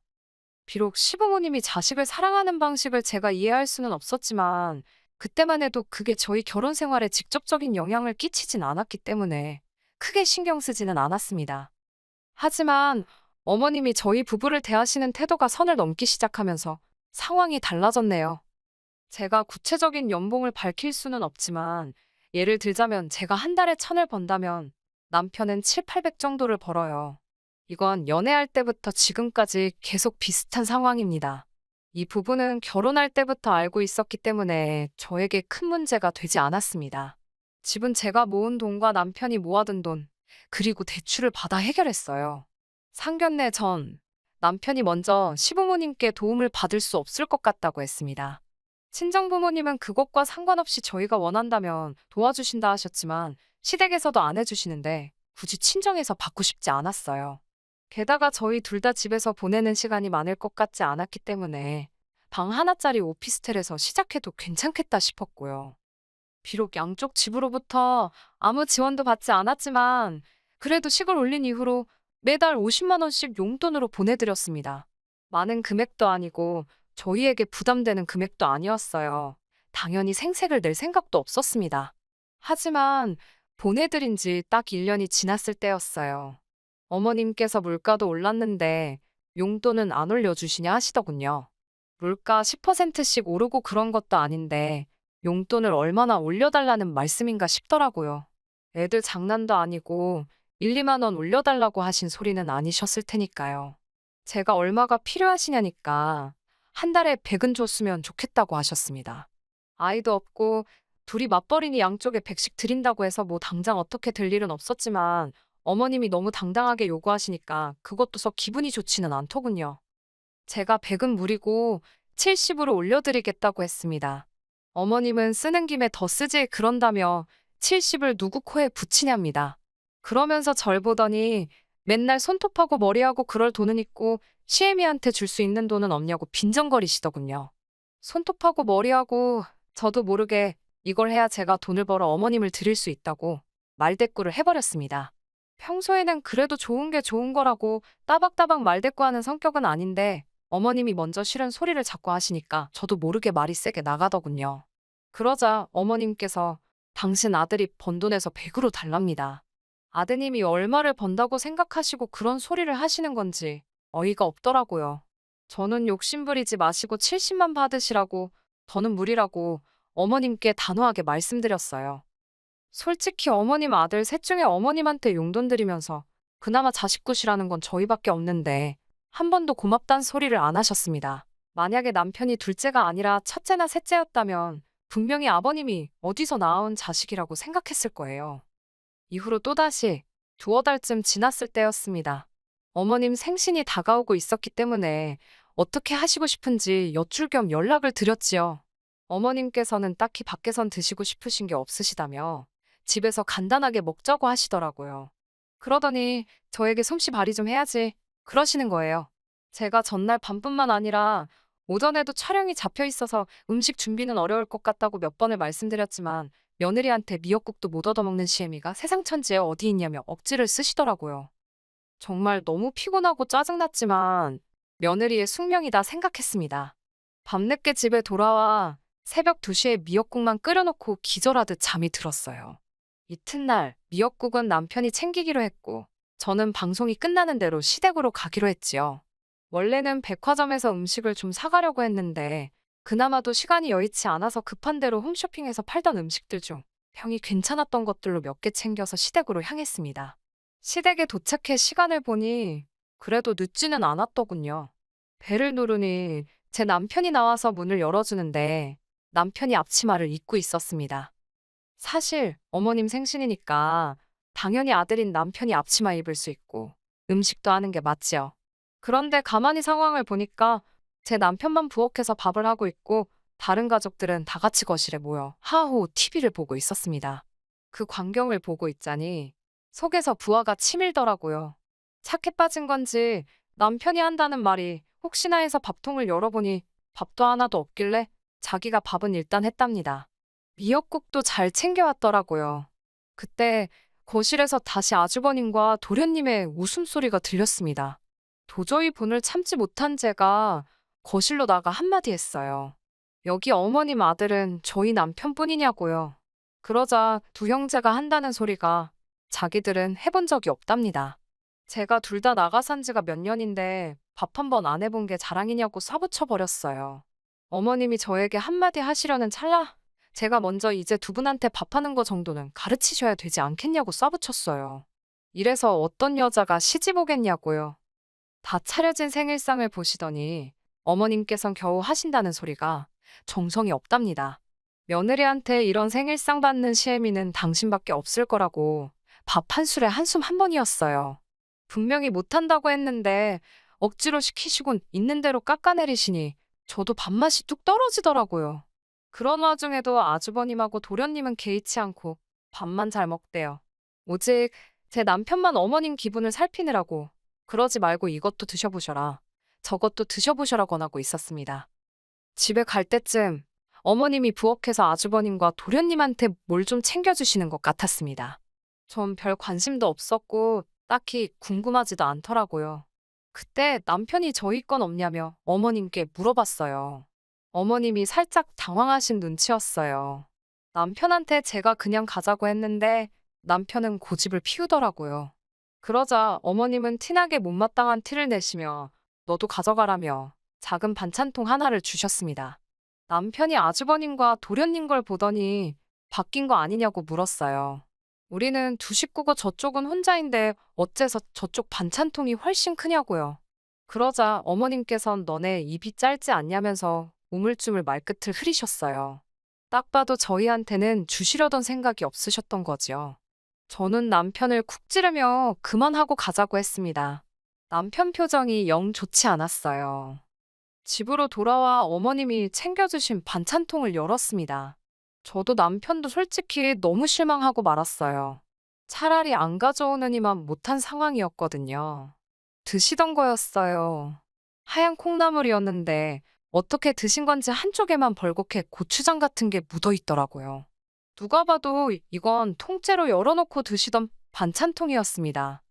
비록 시부모님이 자식을 사랑하는 방식을 제가 이해할 수는 없었지만 그때만 해도 그게 저희 결혼 생활에 직접적인 영향을 끼치진 않았기 때문에 크게 신경 쓰지는 않았습니다. 하지만 어머님이 저희 부부를 대하시는 태도가 선을 넘기 시작하면서 상황이 달라졌네요. 제가 구체적인 연봉을 밝힐 수는 없지만 예를 들자면 제가 한 달에 1,000을 번다면 남편은 7, 800 정도를 벌어요. 이건 연애할 때부터 지금까지 계속 비슷한 상황입니다. 이 부분은 결혼할 때부터 알고 있었기 때문에 저에게 큰 문제가 되지 않았습니다. 집은 제가 모은 돈과 남편이 모아둔 돈, 그리고 대출을 받아 해결했어요. 상견례 전 남편이 먼저 시부모님께 도움을 받을 수 없을 것 같다고 했습니다. 친정부모님은 그것과 상관없이 저희가 원한다면 도와주신다 하셨지만 시댁에서도 안 해주시는데 굳이 친정에서 받고 싶지 않았어요. 게다가 저희 둘 다 집에서 보내는 시간이 많을 것 같지 않았기 때문에 방 하나짜리 오피스텔에서 시작해도 괜찮겠다 싶었고요. 비록 양쪽 집으로부터 아무 지원도 받지 않았지만 그래도 식을 올린 이후로 매달 50만 원씩 용돈으로 보내드렸습니다. 많은 금액도 아니고 저희에게 부담되는 금액도 아니었어요. 당연히 생색을 낼 생각도 없었습니다. 하지만 보내드린 지 딱 1년이 지났을 때였어요. 어머님께서 물가도 올랐는데 용돈은 안 올려주시냐 하시더군요. 물가 10%씩 오르고 그런 것도 아닌데 용돈을 얼마나 올려달라는 말씀인가 싶더라고요. 애들 장난도 아니고 1, 2만 원 올려달라고 하신 소리는 아니셨을 테니까요. 제가 얼마가 필요하시냐니까 한 달에 100은 줬으면 좋겠다고 하셨습니다. 아이도 없고 둘이 맞벌이니 양쪽에 100씩 드린다고 해서 뭐 당장 어떻게 될 일은 없었지만 어머님이 너무 당당하게 요구하시니까 그것도 썩 기분이 좋지는 않더군요. 제가 100은 무리고 70으로 올려드리겠다고 했습니다. 어머님은 쓰는 김에 더 쓰지 그런다며 70을 누구 코에 붙이냐입니다. 그러면서 절 보더니 맨날 손톱하고 머리하고 그럴 돈은 있고 시애미한테 줄 수 있는 돈은 없냐고 빈정거리시더군요. 손톱하고 머리하고 저도 모르게 이걸 해야 제가 돈을 벌어 어머님을 드릴 수 있다고 말대꾸를 해버렸습니다. 평소에는 그래도 좋은 게 좋은 거라고 따박따박 말대꾸하는 성격은 아닌데 어머님이 먼저 싫은 소리를 자꾸 하시니까 저도 모르게 말이 세게 나가더군요. 그러자 어머님께서 당신 아들이 번 돈에서 100으로 달랍니다. 아드님이 얼마를 번다고 생각하시고 그런 소리를 하시는 건지 어이가 없더라고요. 저는 욕심부리지 마시고 70만 받으시라고 더는 무리라고 어머님께 단호하게 말씀드렸어요. 솔직히 어머님 아들 셋 중에 어머님한테 용돈 드리면서 그나마 자식굿이라는 건 저희밖에 없는데 한 번도 고맙단 소리를 안 하셨습니다. 만약에 남편이 둘째가 아니라 첫째나 셋째였다면 분명히 아버님이 어디서 낳아온 자식이라고 생각했을 거예요. 이후로 또다시 두어 달쯤 지났을 때였습니다. 어머님 생신이 다가오고 있었기 때문에 어떻게 하시고 싶은지 여쭐 겸 연락을 드렸지요. 어머님께서는 딱히 밖에선 드시고 싶으신 게 없으시다며 집에서 간단하게 먹자고 하시더라고요. 그러더니 저에게 솜씨 발휘 좀 해야지 그러시는 거예요. 제가 전날 밤뿐만 아니라 오전에도 촬영이 잡혀 있어서 음식 준비는 어려울 것 같다고 몇 번을 말씀드렸지만 며느리한테 미역국도 못 얻어먹는 시애미가 세상 천지에 어디 있냐며 억지를 쓰시더라고요. 정말 너무 피곤하고 짜증났지만 며느리의 숙명이다 생각했습니다. 밤늦게 집에 돌아와 새벽 2시에 미역국만 끓여놓고 기절하듯 잠이 들었어요. 이튿날 미역국은 남편이 챙기기로 했고 저는 방송이 끝나는 대로 시댁으로 가기로 했지요. 원래는 백화점에서 음식을 좀 사가려고 했는데 그나마도 시간이 여의치 않아서 급한 대로 홈쇼핑에서 팔던 음식들 중 평이 괜찮았던 것들로 몇 개 챙겨서 시댁으로 향했습니다. 시댁에 도착해 시간을 보니 그래도 늦지는 않았더군요. 벨을 누르니 제 남편이 나와서 문을 열어주는데 남편이 앞치마를 입고 있었습니다. 사실 어머님 생신이니까 당연히 아들인 남편이 앞치마 입을 수 있고 음식도 하는 게 맞지요. 그런데 가만히 상황을 보니까 제 남편만 부엌에서 밥을 하고 있고 다른 가족들은 다 같이 거실에 모여 하호 TV를 보고 있었습니다. 그 광경을 보고 있자니 속에서 부하가 치밀더라고요. 착해 빠진 건지 남편이 한다는 말이 혹시나 해서 밥통을 열어보니 밥도 하나도 없길래 자기가 밥은 일단 했답니다. 미역국도 잘 챙겨왔더라고요. 그때 거실에서 다시 아주버님과 도련님의 웃음소리가 들렸습니다. 도저히 분을 참지 못한 제가 거실로 나가 한마디 했어요. 여기 어머님 아들은 저희 남편뿐이냐고요. 그러자 두 형제가 한다는 소리가 자기들은 해본 적이 없답니다. 제가 둘 다 나가 산 지가 몇 년인데 밥 한 번 안 해본 게 자랑이냐고 쏴붙여 버렸어요. 어머님이 저에게 한마디 하시려는 찰나 제가 먼저 이제 두 분한테 밥하는 거 정도는 가르치셔야 되지 않겠냐고 쏴붙였어요. 이래서 어떤 여자가 시집 오겠냐고요. 다 차려진 생일상을 보시더니 어머님께선 겨우 하신다는 소리가 정성이 없답니다. 며느리한테 이런 생일상 받는 시애미는 당신밖에 없을 거라고 밥 한 술에 한숨 한 번이었어요. 분명히 못한다고 했는데 억지로 시키시곤 있는 대로 깎아내리시니 저도 밥맛이 뚝 떨어지더라고요. 그런 와중에도 아주버님하고 도련님은 개의치 않고 밥만 잘 먹대요. 오직 제 남편만 어머님 기분을 살피느라고 그러지 말고 이것도 드셔보셔라. 저것도 드셔보셔라 권하고 있었습니다. 집에 갈 때쯤 어머님이 부엌에서 아주버님과 도련님한테 뭘 좀 챙겨주시는 것 같았습니다. 전 별 관심도 없었고 딱히 궁금하지도 않더라고요. 그때 남편이 저희 건 없냐며 어머님께 물어봤어요. 어머님이 살짝 당황하신 눈치였어요. 남편한테 제가 그냥 가자고 했는데 남편은 고집을 피우더라고요. 그러자 어머님은 티나게 못마땅한 티를 내시며 너도 가져가라며 작은 반찬통 하나를 주셨습니다. 남편이 아주버님과 도련님 걸 보더니 바뀐 거 아니냐고 물었어요. 우리는 두 식구고 저쪽은 혼자인데 어째서 저쪽 반찬통이 훨씬 크냐고요. 그러자 어머님께선 너네 입이 짧지 않냐면서 우물쭈물 말끝을 흐리셨어요. 딱 봐도 저희한테는 주시려던 생각이 없으셨던 거지요. 저는 남편을 쿡 찌르며 그만하고 가자고 했습니다. 남편 표정이 영 좋지 않았어요. 집으로 돌아와 어머님이 챙겨주신 반찬통을 열었습니다. 저도 남편도 솔직히 너무 실망하고 말았어요. 차라리 안 가져오느니만 못한 상황이었거든요. 드시던 거였어요. 하얀 콩나물이었는데 어떻게 드신 건지 한쪽에만 벌겋게 고추장 같은 게 묻어 있더라고요. 누가 봐도 이건 통째로 열어놓고 드시던 반찬통이었습니다.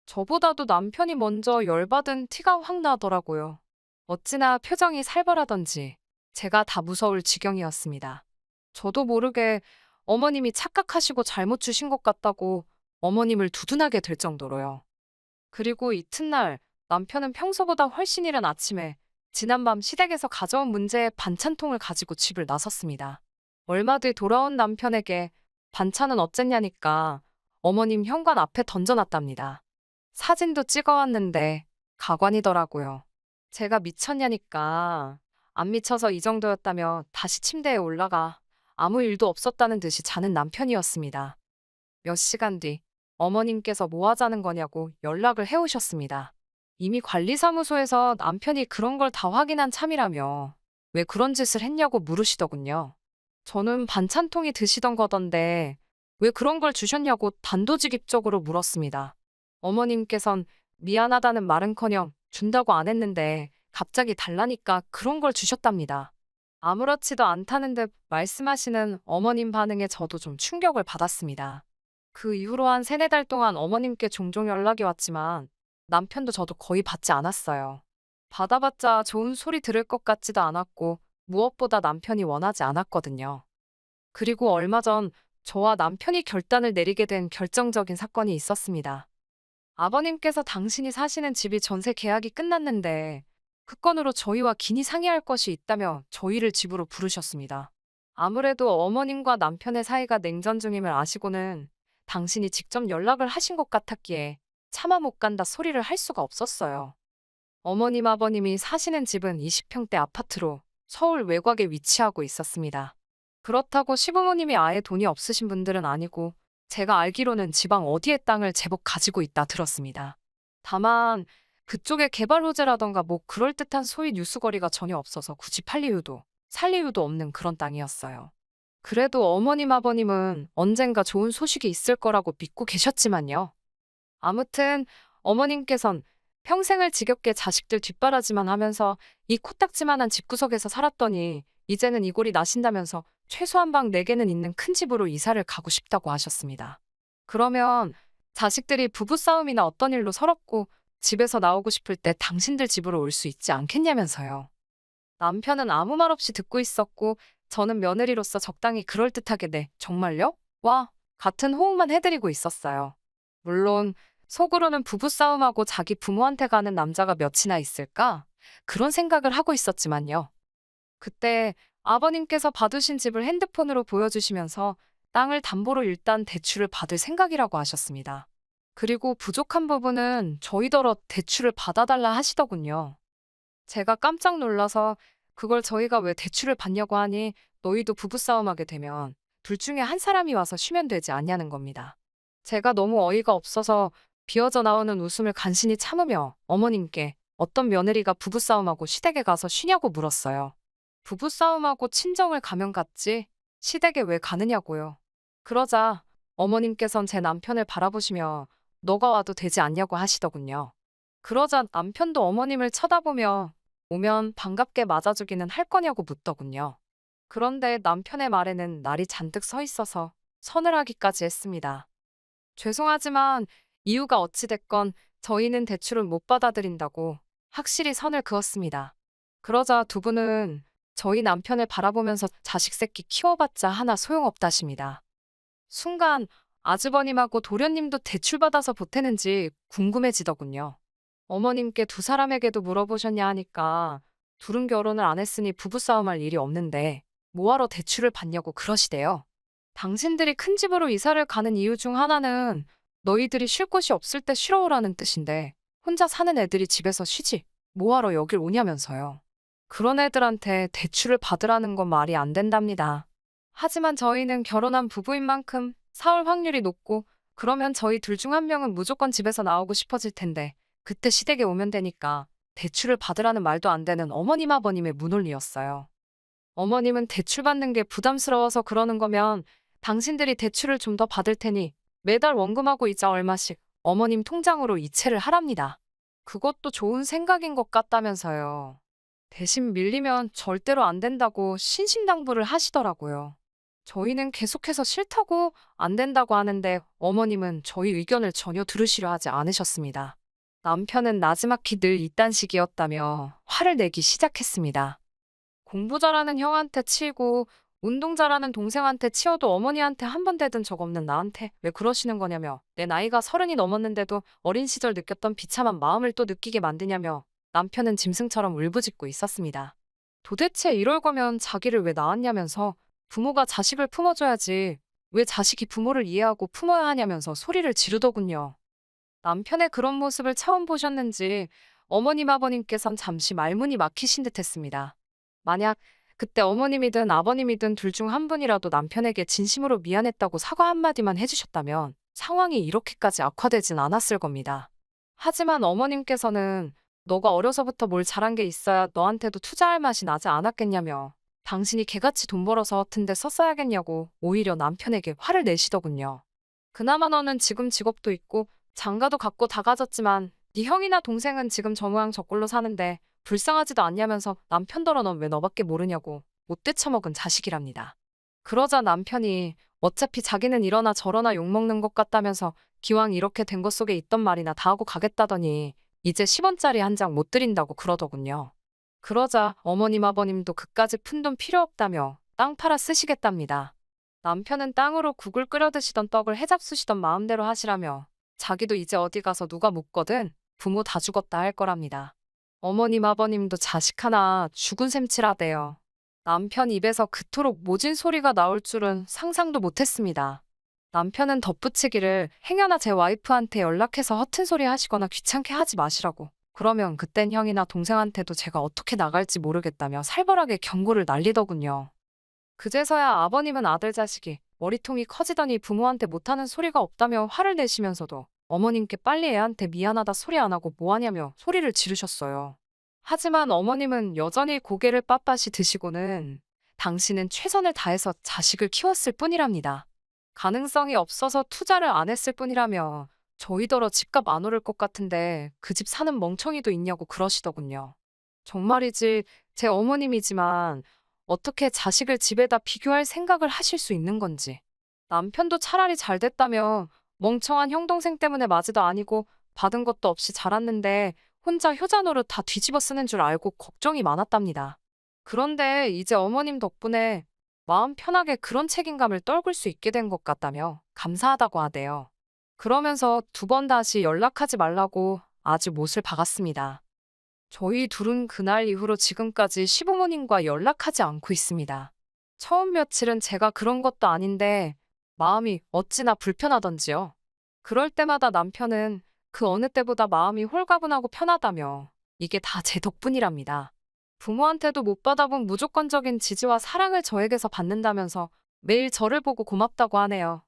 저보다도 남편이 먼저 열받은 티가 확 나더라고요. 어찌나 표정이 살벌하던지 제가 다 무서울 지경이었습니다. 저도 모르게 어머님이 착각하시고 잘못 주신 것 같다고 어머님을 두둔하게 될 정도로요. 그리고 이튿날 남편은 평소보다 훨씬 이른 아침에 지난밤 시댁에서 가져온 문제의 반찬통을 가지고 집을 나섰습니다. 얼마 뒤 돌아온 남편에게 반찬은 어쨌냐니까 어머님 현관 앞에 던져놨답니다. 사진도 찍어왔는데 가관이더라고요. 제가 미쳤냐니까 안 미쳐서 이 정도였다며 다시 침대에 올라가 아무 일도 없었다는 듯이 자는 남편이었습니다. 몇 시간 뒤 어머님께서 뭐 하자는 거냐고 연락을 해오셨습니다. 이미 관리사무소에서 남편이 그런 걸 다 확인한 참이라며 왜 그런 짓을 했냐고 물으시더군요. 저는 반찬통이 드시던 거던데 왜 그런 걸 주셨냐고 단도직입적으로 물었습니다. 어머님께선 미안하다는 말은커녕 준다고 안 했는데 갑자기 달라니까 그런 걸 주셨답니다. 아무렇지도 않다는 듯 말씀하시는 어머님 반응에 저도 좀 충격을 받았습니다. 그 이후로 한 3~4달 동안 어머님께 종종 연락이 왔지만 남편도 저도 거의 받지 않았어요. 받아봤자 좋은 소리 들을 것 같지도 않았고 무엇보다 남편이 원하지 않았거든요. 그리고 얼마 전 저와 남편이 결단을 내리게 된 결정적인 사건이 있었습니다. 아버님께서 당신이 사시는 집이 전세 계약이 끝났는데 그 건으로 저희와 긴히 상의할 것이 있다며 저희를 집으로 부르셨습니다. 아무래도 어머님과 남편의 사이가 냉전 중임을 아시고는 당신이 직접 연락을 하신 것 같았기에 차마 못 간다 소리를 할 수가 없었어요. 어머님 아버님이 사시는 집은 20평대 아파트로 서울 외곽에 위치하고 있었습니다. 그렇다고 시부모님이 아예 돈이 없으신 분들은 아니고 제가 알기로는 지방 어디에 땅을 제법 가지고 있다 들었습니다. 다만 그쪽에 개발 호재라던가 뭐 그럴듯한 소위 뉴스거리가 전혀 없어서 굳이 팔 이유도 살 이유도 없는 그런 땅이었어요. 그래도 어머님 아버님은 언젠가 좋은 소식이 있을 거라고 믿고 계셨지만요. 아무튼 어머님께선 평생을 지겹게 자식들 뒷바라지만 하면서 이 코딱지만한 집구석에서 살았더니 이제는 이 꼴이 나신다면서 최소한 방 4개는 있는 큰 집으로 이사를 가고 싶다고 하셨습니다. 그러면 자식들이 부부싸움이나 어떤 일로 서럽고 집에서 나오고 싶을 때 당신들 집으로 올 수 있지 않겠냐면서요. 남편은 아무 말 없이 듣고 있었고 저는 며느리로서 적당히 그럴듯하게 네, 정말요? 와, 같은 호응만 해드리고 있었어요. 물론 속으로는 부부싸움하고 자기 부모한테 가는 남자가 몇이나 있을까? 그런 생각을 하고 있었지만요. 그때 아버님께서 받으신 집을 핸드폰으로 보여주시면서 땅을 담보로 일단 대출을 받을 생각이라고 하셨습니다. 그리고 부족한 부분은 저희더러 대출을 받아달라 하시더군요. 제가 깜짝 놀라서 그걸 저희가 왜 대출을 받냐고 하니 너희도 부부싸움하게 되면 둘 중에 한 사람이 와서 쉬면 되지 않냐는 겁니다. 제가 너무 어이가 없어서 비어져 나오는 웃음을 간신히 참으며 어머님께 어떤 며느리가 부부싸움하고 시댁에 가서 쉬냐고 물었어요. 부부싸움하고 친정을 가면 갔지 시댁에 왜 가느냐고요. 그러자 어머님께선 제 남편을 바라보시며 너가 와도 되지 않냐고 하시더군요. 그러자 남편도 어머님을 쳐다보며 오면 반갑게 맞아주기는 할 거냐고 묻더군요. 그런데 남편의 말에는 날이 잔뜩 서 있어서 서늘하기까지 했습니다. 죄송하지만 이유가 어찌됐건 저희는 대출을 못 받아들인다고 확실히 선을 그었습니다. 그러자 두 분은 저희 남편을 바라보면서 자식 새끼 키워봤자 하나 소용없다십니다. 순간 아주버님하고 도련님도 대출받아서 보태는지 궁금해지더군요. 어머님께 두 사람에게도 물어보셨냐 하니까 둘은 결혼을 안 했으니 부부싸움할 일이 없는데 뭐하러 대출을 받냐고 그러시대요. 당신들이 큰 집으로 이사를 가는 이유 중 하나는 너희들이 쉴 곳이 없을 때 쉬러 오라는 뜻인데 혼자 사는 애들이 집에서 쉬지 뭐하러 여길 오냐면서요. 그런 애들한테 대출을 받으라는 건 말이 안 된답니다. 하지만 저희는 결혼한 부부인 만큼 사올 확률이 높고 그러면 저희 둘 중 한 명은 무조건 집에서 나오고 싶어질 텐데 그때 시댁에 오면 되니까 대출을 받으라는 말도 안 되는 어머님 아버님의 문논리였어요. 어머님은 대출 받는 게 부담스러워서 그러는 거면 당신들이 대출을 좀 더 받을 테니 매달 원금하고 이자 얼마씩 어머님 통장으로 이체를 하랍니다. 그것도 좋은 생각인 것 같다면서요. 대신 밀리면 절대로 안 된다고 신신당부를 하시더라고요. 저희는 계속해서 싫다고 안 된다고 하는데 어머님은 저희 의견을 전혀 들으시려 하지 않으셨습니다. 남편은 나지막히 늘 이딴 식이었다며 화를 내기 시작했습니다. 공부 잘하는 형한테 치이고 운동 잘하는 동생한테 치여도 어머니한테 한 번 대든 적 없는 나한테 왜 그러시는 거냐며 내 나이가 30이 넘었는데도 어린 시절 느꼈던 비참한 마음을 또 느끼게 만드냐며 남편은 짐승처럼 울부짖고 있었습니다. 도대체 이럴 거면 자기를 왜 낳았냐면서 부모가 자식을 품어줘야지 왜 자식이 부모를 이해하고 품어야 하냐면서 소리를 지르더군요. 남편의 그런 모습을 처음 보셨는지 어머님 아버님께선 잠시 말문이 막히신 듯 했습니다. 만약 그때 어머님이든 아버님이든 둘 중 한 분이라도 남편에게 진심으로 미안했다고 사과 한마디만 해주셨다면 상황이 이렇게까지 악화되진 않았을 겁니다. 하지만 어머님께서는 너가 어려서부터 뭘 잘한 게 있어야 너한테도 투자할 맛이 나지 않았겠냐며 당신이 개같이 돈 벌어서 허튼 데 썼어야겠냐고 오히려 남편에게 화를 내시더군요. 그나마 너는 지금 직업도 있고 장가도 갖고 다 가졌지만 네 형이나 동생은 지금 저 모양 저 꼴로 사는데 불쌍하지도 않냐면서 남편더러 넌 왜 너밖에 모르냐고 못돼 처먹은 자식이랍니다. 그러자 남편이 어차피 자기는 이러나 저러나 욕먹는 것 같다면서 기왕 이렇게 된 것 속에 있던 말이나 다 하고 가겠다더니 이제 10원짜리 한 장 못 드린다고 그러더군요. 그러자 어머님 아버님도 그까지 푼 돈 필요 없다며 땅 팔아 쓰시겠답니다. 남편은 땅으로 국을 끓여 드시던 떡을 해잡수시던 마음대로 하시라며 자기도 이제 어디 가서 누가 묻거든 부모 다 죽었다 할 거랍니다. 어머님 아버님도 자식 하나 죽은 셈치라대요. 남편 입에서 그토록 모진 소리가 나올 줄은 상상도 못했습니다. 남편은 덧붙이기를 행여나 제 와이프한테 연락해서 허튼 소리 하시거나 귀찮게 하지 마시라고. 그러면 그땐 형이나 동생한테도 제가 어떻게 나갈지 모르겠다며 살벌하게 경고를 날리더군요. 그제서야 아버님은 아들 자식이 머리통이 커지더니 부모한테 못하는 소리가 없다며 화를 내시면서도 어머님께 빨리 애한테 미안하다 소리 안 하고 뭐하냐며 소리를 지르셨어요. 하지만 어머님은 여전히 고개를 빳빳이 드시고는 당신은 최선을 다해서 자식을 키웠을 뿐이랍니다. 가능성이 없어서 투자를 안 했을 뿐이라며 저희더러 집값 안 오를 것 같은데 그 집 사는 멍청이도 있냐고 그러시더군요. 정말이지 제 어머님이지만 어떻게 자식을 집에다 비교할 생각을 하실 수 있는 건지. 남편도 차라리 잘 됐다며 멍청한 형 동생 때문에 맞이도 아니고 받은 것도 없이 자랐는데 혼자 효자 노릇 다 뒤집어 쓰는 줄 알고 걱정이 많았답니다. 그런데 이제 어머님 덕분에 마음 편하게 그런 책임감을 떨굴 수 있게 된 것 같다며 감사하다고 하대요. 그러면서 두 번 다시 연락하지 말라고 아주 못을 박았습니다. 저희 둘은 그날 이후로 지금까지 시부모님과 연락하지 않고 있습니다. 처음 며칠은 제가 그런 것도 아닌데 마음이 어찌나 불편하던지요. 그럴 때마다 남편은 그 어느 때보다 마음이 홀가분하고 편하다며 이게 다 제 덕분이랍니다. 부모한테도 못 받아본 무조건적인 지지와 사랑을 저에게서 받는다면서 매일 저를 보고 고맙다고 하네요.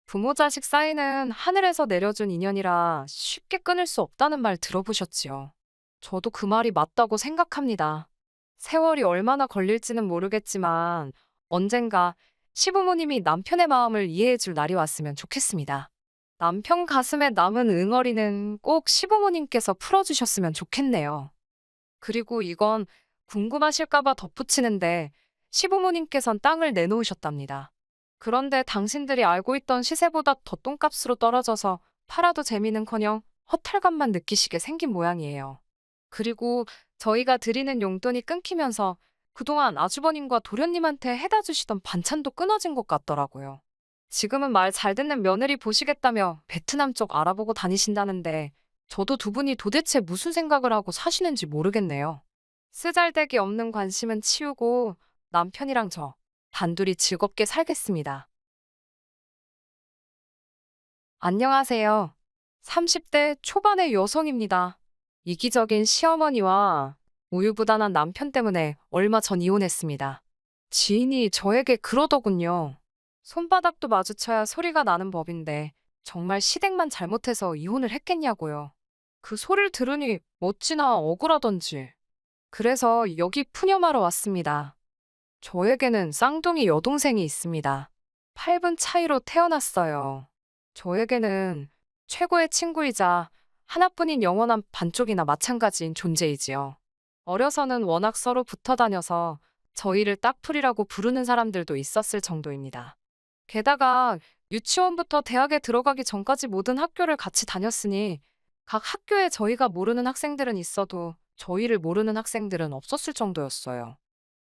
부모 자식 사이는 하늘에서 내려준 인연이라 쉽게 끊을 수 없다는 말 들어보셨지요. 저도 그 말이 맞다고 생각합니다. 세월이 얼마나 걸릴지는 모르겠지만 언젠가 시부모님이 남편의 마음을 이해해 줄 날이 왔으면 좋겠습니다. 남편 가슴에 남은 응어리는 꼭 시부모님께서 풀어주셨으면 좋겠네요. 그리고 이건 궁금하실까봐 덧붙이는데 시부모님께선 땅을 내놓으셨답니다. 그런데 당신들이 알고 있던 시세보다 더 똥값으로 떨어져서 팔아도 재미는커녕 허탈감만 느끼시게 생긴 모양이에요. 그리고 저희가 드리는 용돈이 끊기면서 그동안 아주버님과 도련님한테 해다 주시던 반찬도 끊어진 것 같더라고요. 지금은 말 잘 듣는 며느리 보시겠다며 베트남 쪽 알아보고 다니신다는데 저도 두 분이 도대체 무슨 생각을 하고 사시는지 모르겠네요. 쓰잘데기 없는 관심은 치우고 남편이랑 저 단둘이 즐겁게 살겠습니다. 안녕하세요. 30대 초반의 여성입니다. 이기적인 시어머니와 우유부단한 남편 때문에 얼마 전 이혼했습니다. 지인이 저에게 그러더군요. 손바닥도 마주쳐야 소리가 나는 법인데 정말 시댁만 잘못해서 이혼을 했겠냐고요. 그 소리를 들으니 어찌나 억울하던지. 그래서 여기 푸념하러 왔습니다. 저에게는 쌍둥이 여동생이 있습니다. 8분 차이로 태어났어요. 저에게는 최고의 친구이자 하나뿐인 영원한 반쪽이나 마찬가지인 존재이지요. 어려서는 워낙 서로 붙어 다녀서 저희를 딱풀이라고 부르는 사람들도 있었을 정도입니다. 게다가 유치원부터 대학에 들어가기 전까지 모든 학교를 같이 다녔으니 각 학교에 저희가 모르는 학생들은 있어도 저희를 모르는 학생들은 없었을 정도였어요.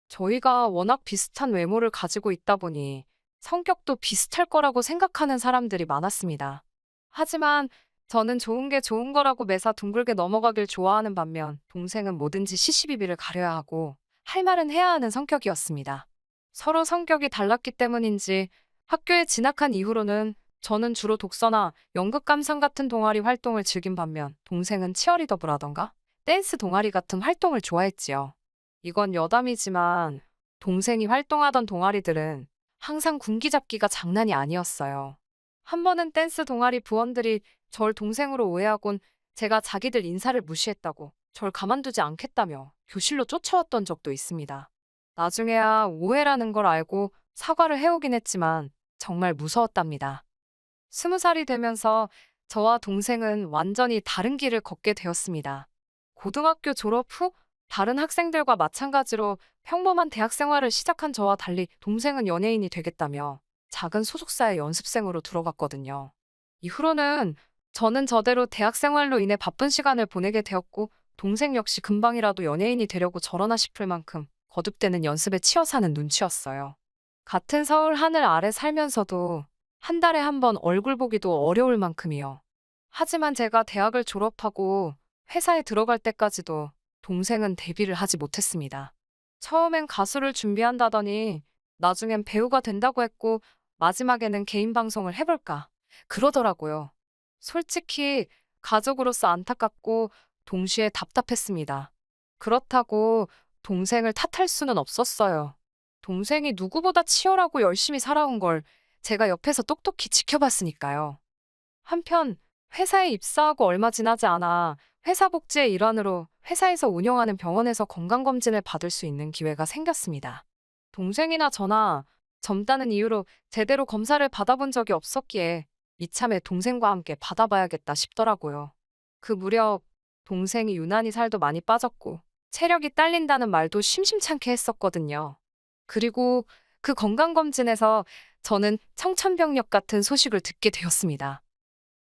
저희가 워낙 비슷한 외모를 가지고 있다 보니 성격도 비슷할 거라고 생각하는 사람들이 많았습니다. 하지만 저는 좋은 게 좋은 거라고 매사 둥글게 넘어가길 좋아하는 반면 동생은 뭐든지 시시비비를 가려야 하고 할 말은 해야 하는 성격이었습니다. 서로 성격이 달랐기 때문인지 학교에 진학한 이후로는 저는 주로 독서나 연극 감상 같은 동아리 활동을 즐긴 반면 동생은 치어리더부라던가 댄스 동아리 같은 활동을 좋아했지요. 이건 여담이지만 동생이 활동하던 동아리들은 항상 군기잡기가 장난이 아니었어요. 한 번은 댄스 동아리 부원들이 절 동생으로 오해하곤 제가 자기들 인사를 무시했다고 절 가만두지 않겠다며 교실로 쫓아왔던 적도 있습니다. 나중에야 오해라는 걸 알고 사과를 해오긴 했지만 정말 무서웠답니다. 20살이 되면서 저와 동생은 완전히 다른 길을 걷게 되었습니다. 고등학교 졸업 후 다른 학생들과 마찬가지로 평범한 대학 생활을 시작한 저와 달리 동생은 연예인이 되겠다며 작은 소속사의 연습생으로 들어갔거든요. 이후로는 저는 저대로 대학 생활로 인해 바쁜 시간을 보내게 되었고 동생 역시 금방이라도 연예인이 되려고 저러나 싶을 만큼 거듭되는 연습에 치여 사는 눈치였어요. 같은 서울 하늘 아래 살면서도 한 달에 한 번 얼굴 보기도 어려울 만큼이요. 하지만 제가 대학을 졸업하고 회사에 들어갈 때까지도 동생은 데뷔를 하지 못했습니다. 처음엔 가수를 준비한다더니 나중엔 배우가 된다고 했고 마지막에는 개인 방송을 해볼까 그러더라고요. 솔직히 가족으로서 안타깝고 동시에 답답했습니다. 그렇다고 동생을 탓할 수는 없었어요. 동생이 누구보다 치열하고 열심히 살아온 걸 제가 옆에서 똑똑히 지켜봤으니까요. 한편 회사에 입사하고 얼마 지나지 않아 회사 복지의 일환으로 회사에서 운영하는 병원에서 건강검진을 받을 수 있는 기회가 생겼습니다. 동생이나 저나 젊다는 이유로 제대로 검사를 받아본 적이 없었기에 이참에 동생과 함께 받아봐야겠다 싶더라고요. 그 무렵 동생이 유난히 살도 많이 빠졌고 체력이 딸린다는 말도 심심찮게 했었거든요. 그리고 그 건강검진에서 저는 청천벽력 같은 소식을 듣게 되었습니다.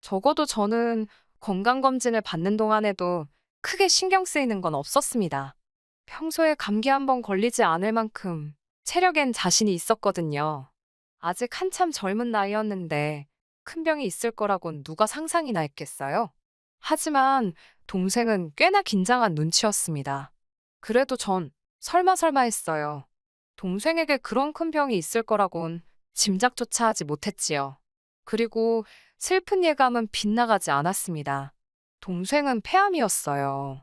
적어도 저는 건강검진을 받는 동안에도 크게 신경 쓰이는 건 없었습니다. 평소에 감기 한 번 걸리지 않을 만큼 체력엔 자신이 있었거든요. 아직 한참 젊은 나이였는데 큰 병이 있을 거라곤 누가 상상이나 했겠어요? 하지만 동생은 꽤나 긴장한 눈치였습니다. 그래도 전 설마 했어요. 동생에게 그런 큰 병이 있을 거라곤 짐작조차 하지 못했지요. 그리고 슬픈 예감은 빗나가지 않았습니다. 동생은 폐암이었어요.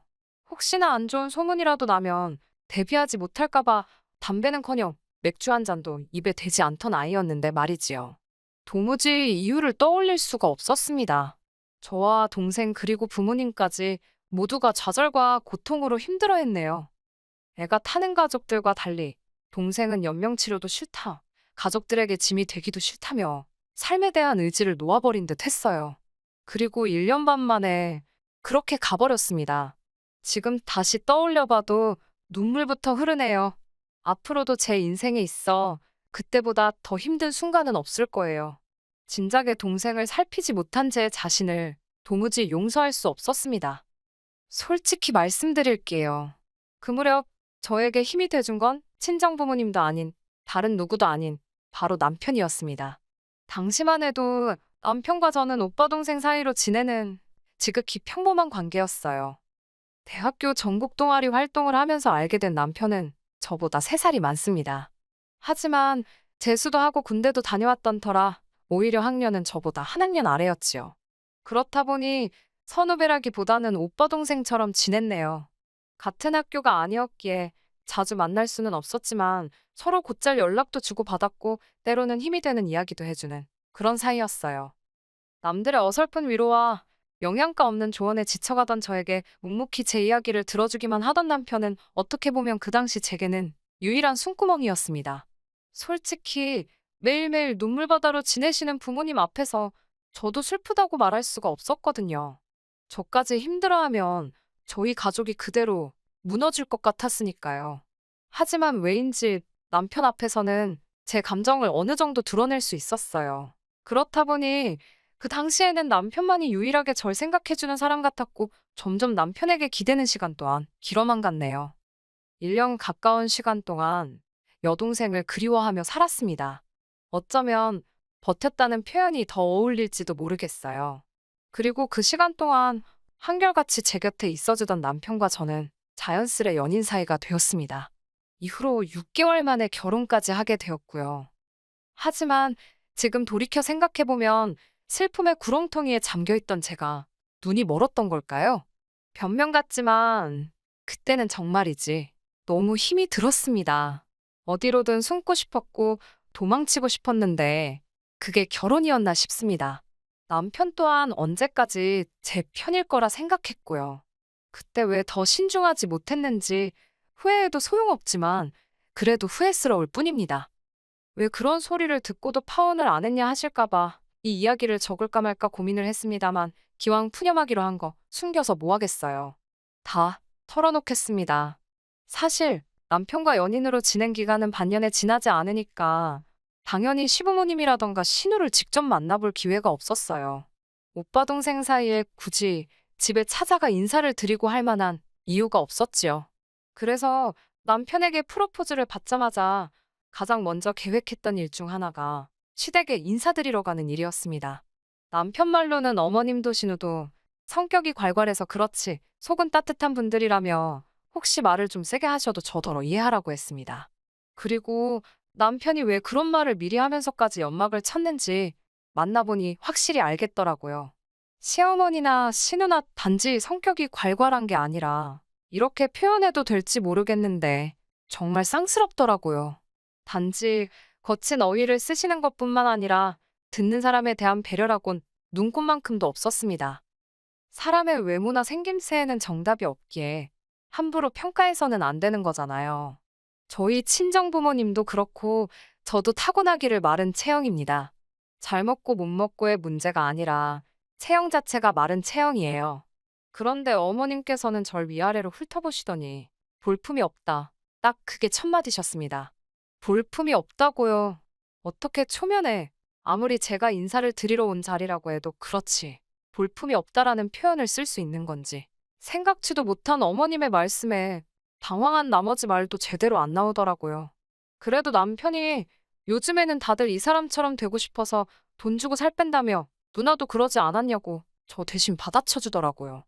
혹시나 안 좋은 소문이라도 나면 대비하지 못할까봐 담배는커녕 맥주 한 잔도 입에 대지 않던 아이였는데 말이지요. 도무지 이유를 떠올릴 수가 없었습니다. 저와 동생 그리고 부모님까지 모두가 좌절과 고통으로 힘들어했네요. 애가 타는 가족들과 달리 동생은 연명치료도 싫다, 가족들에게 짐이 되기도 싫다며 삶에 대한 의지를 놓아버린 듯 했어요. 그리고 1년 반 만에 그렇게 가버렸습니다. 지금 다시 떠올려봐도 눈물부터 흐르네요. 앞으로도 제 인생에 있어 그때보다 더 힘든 순간은 없을 거예요. 진작에 동생을 살피지 못한 제 자신을 도무지 용서할 수 없었습니다. 솔직히 말씀드릴게요. 그 무렵 저에게 힘이 돼준 건 친정 부모님도 아닌 다른 누구도 아닌 바로 남편이었습니다. 당시만 해도 남편과 저는 오빠 동생 사이로 지내는 지극히 평범한 관계였어요. 대학교 전국 동아리 활동을 하면서 알게 된 남편은 저보다 3살이 많습니다. 하지만 재수도 하고 군대도 다녀왔던 터라 오히려 학년은 저보다 한 학년 아래였지요. 그렇다 보니 선후배라기보다는 오빠 동생처럼 지냈네요. 같은 학교가 아니었기에 자주 만날 수는 없었지만 서로 곧잘 연락도 주고받았고 때로는 힘이 되는 이야기도 해주는 그런 사이였어요. 남들의 어설픈 위로와 영양가 없는 조언에 지쳐가던 저에게 묵묵히 제 이야기를 들어주기만 하던 남편은 어떻게 보면 그 당시 제게는 유일한 숨구멍이었습니다. 솔직히 매일매일 눈물바다로 지내시는 부모님 앞에서 저도 슬프다고 말할 수가 없었거든요. 저까지 힘들어하면 저희 가족이 그대로 무너질 것 같았으니까요. 하지만 왜인지 남편 앞에서는 제 감정을 어느 정도 드러낼 수 있었어요. 그렇다 보니 그 당시에는 남편만이 유일하게 절 생각해주는 사람 같았고 점점 남편에게 기대는 시간 또한 길어만 갔네요. 1년 가까운 시간 동안 여동생을 그리워하며 살았습니다. 어쩌면 버텼다는 표현이 더 어울릴지도 모르겠어요. 그리고 그 시간 동안 한결같이 제 곁에 있어주던 남편과 저는 자연스레 연인 사이가 되었습니다. 이후로 6개월 만에 결혼까지 하게 되었고요. 하지만 지금 돌이켜 생각해보면 슬픔의 구렁텅이에 잠겨있던 제가 눈이 멀었던 걸까요? 변명 같지만 그때는 정말이지 너무 힘이 들었습니다. 어디로든 숨고 싶었고 도망치고 싶었는데 그게 결혼이었나 싶습니다. 남편 또한 언제까지 제 편일 거라 생각했고요. 그때 왜 더 신중하지 못했는지 후회해도 소용없지만 그래도 후회스러울 뿐입니다. 왜 그런 소리를 듣고도 파혼을 안 했냐 하실까봐 이 이야기를 적을까 말까 고민을 했습니다만 기왕 푸념하기로 한 거 숨겨서 뭐 하겠어요. 다 털어놓겠습니다. 사실 남편과 연인으로 지낸 기간은 반년에 지나지 않으니까 당연히 시부모님이라던가 신우를 직접 만나볼 기회가 없었어요. 오빠 동생 사이에 굳이 집에 찾아가 인사를 드리고 할 만한 이유가 없었지요. 그래서 남편에게 프로포즈를 받자마자 가장 먼저 계획했던 일 중 하나가 시댁에 인사드리러 가는 일이었습니다. 남편 말로는 어머님도 신우도 성격이 괄괄해서 그렇지 속은 따뜻한 분들이라며 혹시 말을 좀 세게 하셔도 저더러 이해하라고 했습니다. 그리고 남편이 왜 그런 말을 미리 하면서까지 연막을 쳤는지 만나보니 확실히 알겠더라고요. 시어머니나 신우나 단지 성격이 괄괄한 게 아니라 이렇게 표현해도 될지 모르겠는데 정말 쌍스럽더라고요. 단지 거친 어휘를 쓰시는 것뿐만 아니라 듣는 사람에 대한 배려라곤 눈꼽만큼도 없었습니다. 사람의 외모나 생김새에는 정답이 없기에 함부로 평가해서는 안 되는 거잖아요. 저희 친정부모님도 그렇고 저도 타고나기를 마른 체형입니다. 잘 먹고 못 먹고의 문제가 아니라 체형 자체가 마른 체형이에요. 그런데 어머님께서는 절 위아래로 훑어보시더니 볼품이 없다. 딱 그게 첫마디셨습니다. 볼품이 없다고요. 어떻게 초면에 아무리 제가 인사를 드리러 온 자리라고 해도 그렇지. 볼품이 없다라는 표현을 쓸 수 있는 건지. 생각지도 못한 어머님의 말씀에 당황한 나머지 말도 제대로 안 나오더라고요. 그래도 남편이 요즘에는 다들 이 사람처럼 되고 싶어서 돈 주고 살 뺀다며 누나도 그러지 않았냐고 저 대신 받아쳐 주더라고요.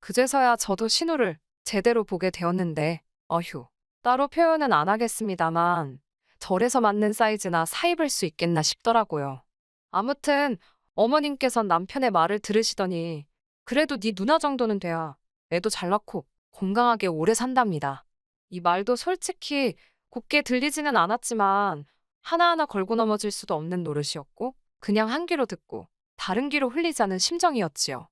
그제서야 저도 신우를 제대로 보게 되었는데, 어휴, 따로 표현은 안 하겠습니다만, 절에서 맞는 사이즈나 사 입을 수 있겠나 싶더라고요. 아무튼, 어머님께선 남편의 말을 들으시더니, 그래도 네 누나 정도는 돼야 애도 잘 낳고 건강하게 오래 산답니다. 이 말도 솔직히 곱게 들리지는 않았지만, 하나하나 걸고 넘어질 수도 없는 노릇이었고, 그냥 한 귀로 듣고, 다른 귀로 흘리자는 심정이었지요.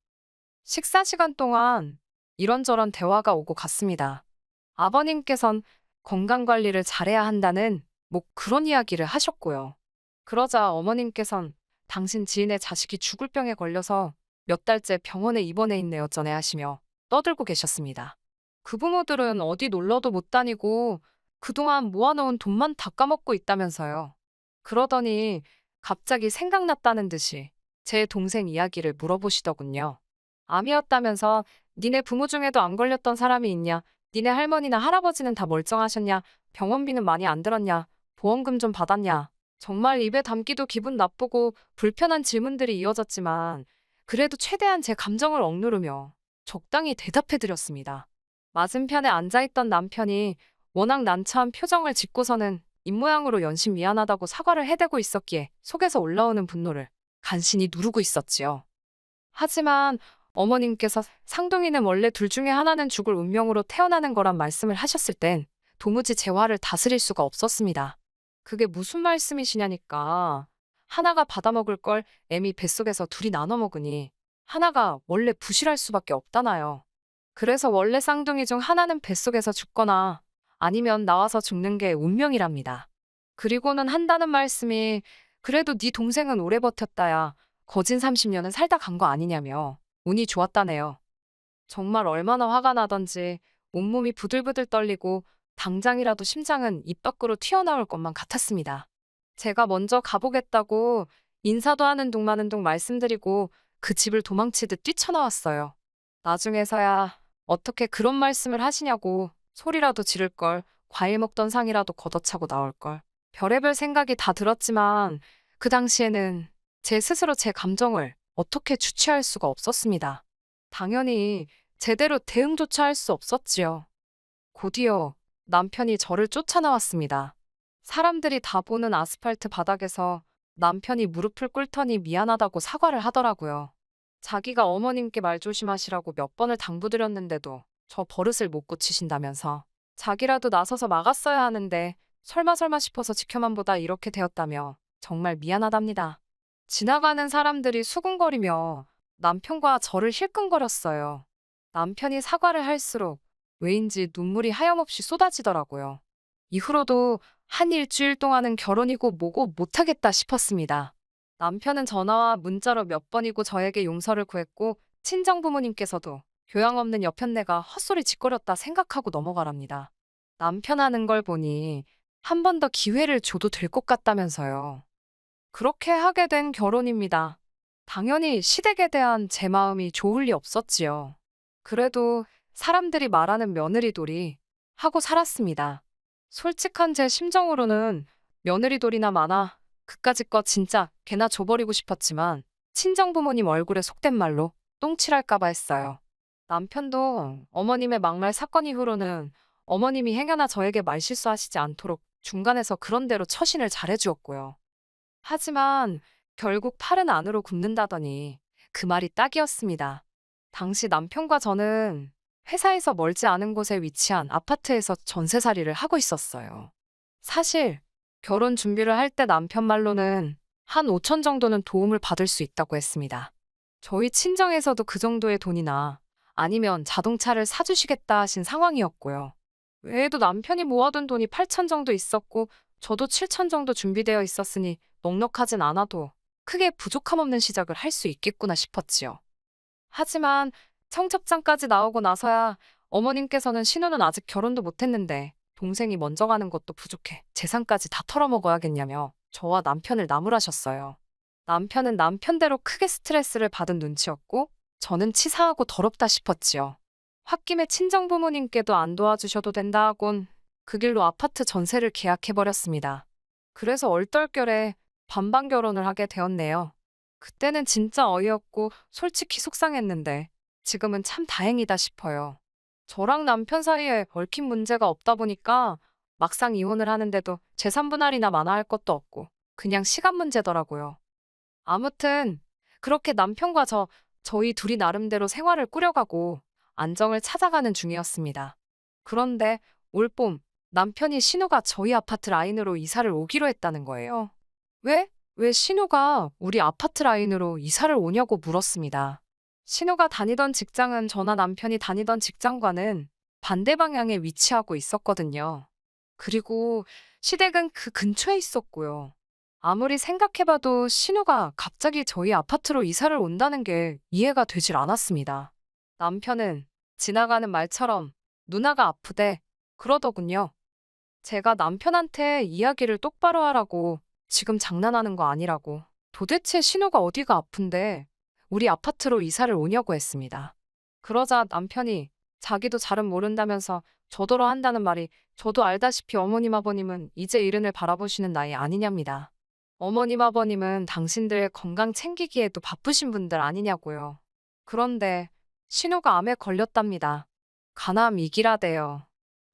식사 시간 동안 이런저런 대화가 오고 갔습니다. 아버님께선 건강 관리를 잘해야 한다는 뭐 그런 이야기를 하셨고요. 그러자 어머님께선 당신 지인의 자식이 죽을 병에 걸려서 몇 달째 병원에 입원해 있네요 전에 하시며 떠들고 계셨습니다. 그 부모들은 어디 놀러도 못 다니고 그동안 모아놓은 돈만 다 까먹고 있다면서요. 그러더니 갑자기 생각났다는 듯이 제 동생 이야기를 물어보시더군요. 암이었다면서 니네 부모 중에도 안 걸렸던 사람이 있냐? 니네 할머니나 할아버지는 다 멀쩡하셨냐? 병원비는 많이 안 들었냐? 보험금 좀 받았냐? 정말 입에 담기도 기분 나쁘고 불편한 질문들이 이어졌지만 그래도 최대한 제 감정을 억누르며 적당히 대답해드렸습니다. 맞은편에 앉아있던 남편이 워낙 난처한 표정을 짓고서는 입모양으로 연신 미안하다고 사과를 해대고 있었기에 속에서 올라오는 분노를 간신히 누르고 있었지요. 하지만 어머님께서 상둥이는 원래 둘 중에 하나는 죽을 운명으로 태어나는 거란 말씀을 하셨을 땐 도무지 제 화를 다스릴 수가 없었습니다. 그게 무슨 말씀이시냐니까. 하나가 받아먹을 걸 애미 뱃속에서 둘이 나눠 먹으니 하나가 원래 부실할 수밖에 없다나요. 그래서 원래 쌍둥이 중 하나는 뱃속에서 죽거나 아니면 나와서 죽는 게 운명이랍니다. 그리고는 한다는 말씀이 그래도 네 동생은 오래 버텼다야 거진 30년은 살다 간 거 아니냐며 운이 좋았다네요. 정말 얼마나 화가 나던지 온몸이 부들부들 떨리고 당장이라도 심장은 입 밖으로 튀어나올 것만 같았습니다. 제가 먼저 가보겠다고 인사도 하는 둥 마는 둥 말씀드리고 그 집을 도망치듯 뛰쳐나왔어요. 나중에서야 어떻게 그런 말씀을 하시냐고 소리라도 지를 걸, 과일 먹던 상이라도 걷어차고 나올 걸. 별의별 생각이 다 들었지만 그 당시에는 제 스스로 제 감정을 어떻게 주체할 수가 없었습니다. 당연히 제대로 대응조차 할 수 없었지요. 곧이어 남편이 저를 쫓아나왔습니다. 사람들이 다 보는 아스팔트 바닥에서 남편이 무릎을 꿇더니 미안하다고 사과를 하더라고요. 자기가 어머님께 말 조심하시라고 몇 번을 당부드렸는데도 저 버릇을 못 고치신다면서 자기라도 나서서 막았어야 하는데 설마 싶어서 지켜만 보다 이렇게 되었다며 정말 미안하답니다. 지나가는 사람들이 수군거리며 남편과 저를 힐끔거렸어요. 남편이 사과를 할수록 왜인지 눈물이 하염없이 쏟아지더라고요. 이후로도 한 일주일 동안은 결혼이고 뭐고 못하겠다 싶었습니다. 남편은 전화와 문자로 몇 번이고 저에게 용서를 구했고 친정부모님께서도 교양 없는 여편네가 헛소리 짓거렸다 생각하고 넘어가랍니다. 남편 하는 걸 보니 한 번 더 기회를 줘도 될 것 같다면서요. 그렇게 하게 된 결혼입니다. 당연히 시댁에 대한 제 마음이 좋을 리 없었지요. 그래도 사람들이 말하는 며느리돌이 하고 살았습니다. 솔직한 제 심정으로는 며느리돌이나 많아 그까짓 거 진짜 개나 줘버리고 싶었지만 친정부모님 얼굴에 속된 말로 똥칠할까봐 했어요. 남편도 어머님의 막말 사건 이후로는 어머님이 행여나 저에게 말실수하시지 않도록 중간에서 그런대로 처신을 잘해주었고요. 하지만 결국 팔은 안으로 굽는다더니 그 말이 딱이었습니다. 당시 남편과 저는 회사에서 멀지 않은 곳에 위치한 아파트에서 전세살이를 하고 있었어요. 사실 결혼 준비를 할 때 남편 말로는 한 5천 정도는 도움을 받을 수 있다고 했습니다. 저희 친정에서도 그 정도의 돈이나 아니면 자동차를 사주시겠다 하신 상황이었고요. 외에도 남편이 모아둔 돈이 8천 정도 있었고 저도 7천 정도 준비되어 있었으니 넉넉하진 않아도 크게 부족함 없는 시작을 할 수 있겠구나 싶었지요. 하지만 청첩장까지 나오고 나서야 어머님께서는 신우는 아직 결혼도 못했는데 동생이 먼저 가는 것도 부족해 재산까지 다 털어먹어야겠냐며 저와 남편을 나무라셨어요. 남편은 남편대로 크게 스트레스를 받은 눈치였고 저는 치사하고 더럽다 싶었지요. 홧김에 친정부모님께도 안 도와주셔도 된다 하곤 그 길로 아파트 전세를 계약해버렸습니다. 그래서 얼떨결에 반반 결혼을 하게 되었네요. 그때는 진짜 어이없고 솔직히 속상했는데 지금은 참 다행이다 싶어요. 저랑 남편 사이에 얽힌 문제가 없다 보니까 막상 이혼을 하는데도 재산 분할이나 마나할 것도 없고 그냥 시간 문제더라고요. 아무튼 그렇게 남편과 저희 둘이 나름대로 생활을 꾸려가고 안정을 찾아가는 중이었습니다. 그런데 올봄 남편이 신우가 저희 아파트 라인으로 이사를 오기로 했다는 거예요. 왜? 왜 신우가 우리 아파트 라인으로 이사를 오냐고 물었습니다. 신우가 다니던 직장은 저나 남편이 다니던 직장과는 반대 방향에 위치하고 있었거든요. 그리고 시댁은 그 근처에 있었고요. 아무리 생각해봐도 신우가 갑자기 저희 아파트로 이사를 온다는 게 이해가 되질 않았습니다. 남편은 지나가는 말처럼 누나가 아프대 그러더군요. 제가 남편한테 이야기를 똑바로 하라고 지금 장난하는 거 아니라고 도대체 신우가 어디가 아픈데 우리 아파트로 이사를 오냐고 했습니다. 그러자 남편이 자기도 잘은 모른다면서 저더러 한다는 말이 저도 알다시피 어머님 아버님은 이제 이른을 바라보시는 나이 아니냐입니다. 어머님 아버님은 당신들의 건강 챙기기에도 바쁘신 분들 아니냐고요. 그런데 신우가 암에 걸렸답니다. 간암 2기라대요.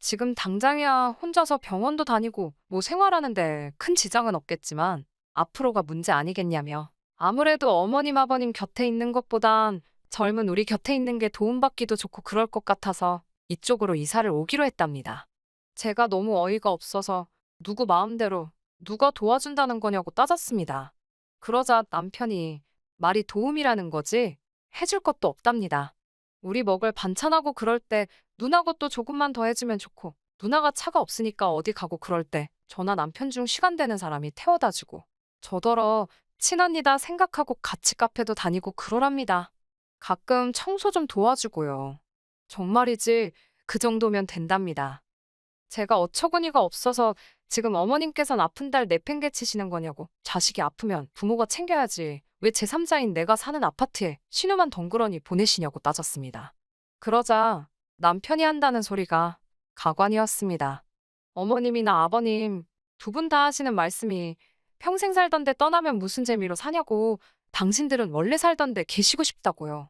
지금 당장이야 혼자서 병원도 다니고 뭐 생활하는데 큰 지장은 없겠지만 앞으로가 문제 아니겠냐며. 아무래도 어머님 아버님 곁에 있는 것보단 젊은 우리 곁에 있는 게 도움받기도 좋고 그럴 것 같아서 이쪽으로 이사를 오기로 했답니다. 제가 너무 어이가 없어서 누구 마음대로 누가 도와준다는 거냐고 따졌습니다. 그러자 남편이 말이 도움이라는 거지 해줄 것도 없답니다. 우리 먹을 반찬하고 그럴 때 누나 것도 조금만 더 해주면 좋고 누나가 차가 없으니까 어디 가고 그럴 때 저나 남편 중 시간 되는 사람이 태워다 주고 저더러 친언니다 생각하고 같이 카페도 다니고 그러랍니다. 가끔 청소 좀 도와주고요. 정말이지 그 정도면 된답니다. 제가 어처구니가 없어서 지금 어머님께선 아픈 딸 내팽개치시는 거냐고 자식이 아프면 부모가 챙겨야지 왜 제3자인 내가 사는 아파트에 신우만 덩그러니 보내시냐고 따졌습니다. 그러자 남편이 한다는 소리가 가관이었습니다. 어머님이나 아버님 두 분 다 하시는 말씀이 평생 살던 데 떠나면 무슨 재미로 사냐고 당신들은 원래 살던 데 계시고 싶다고요.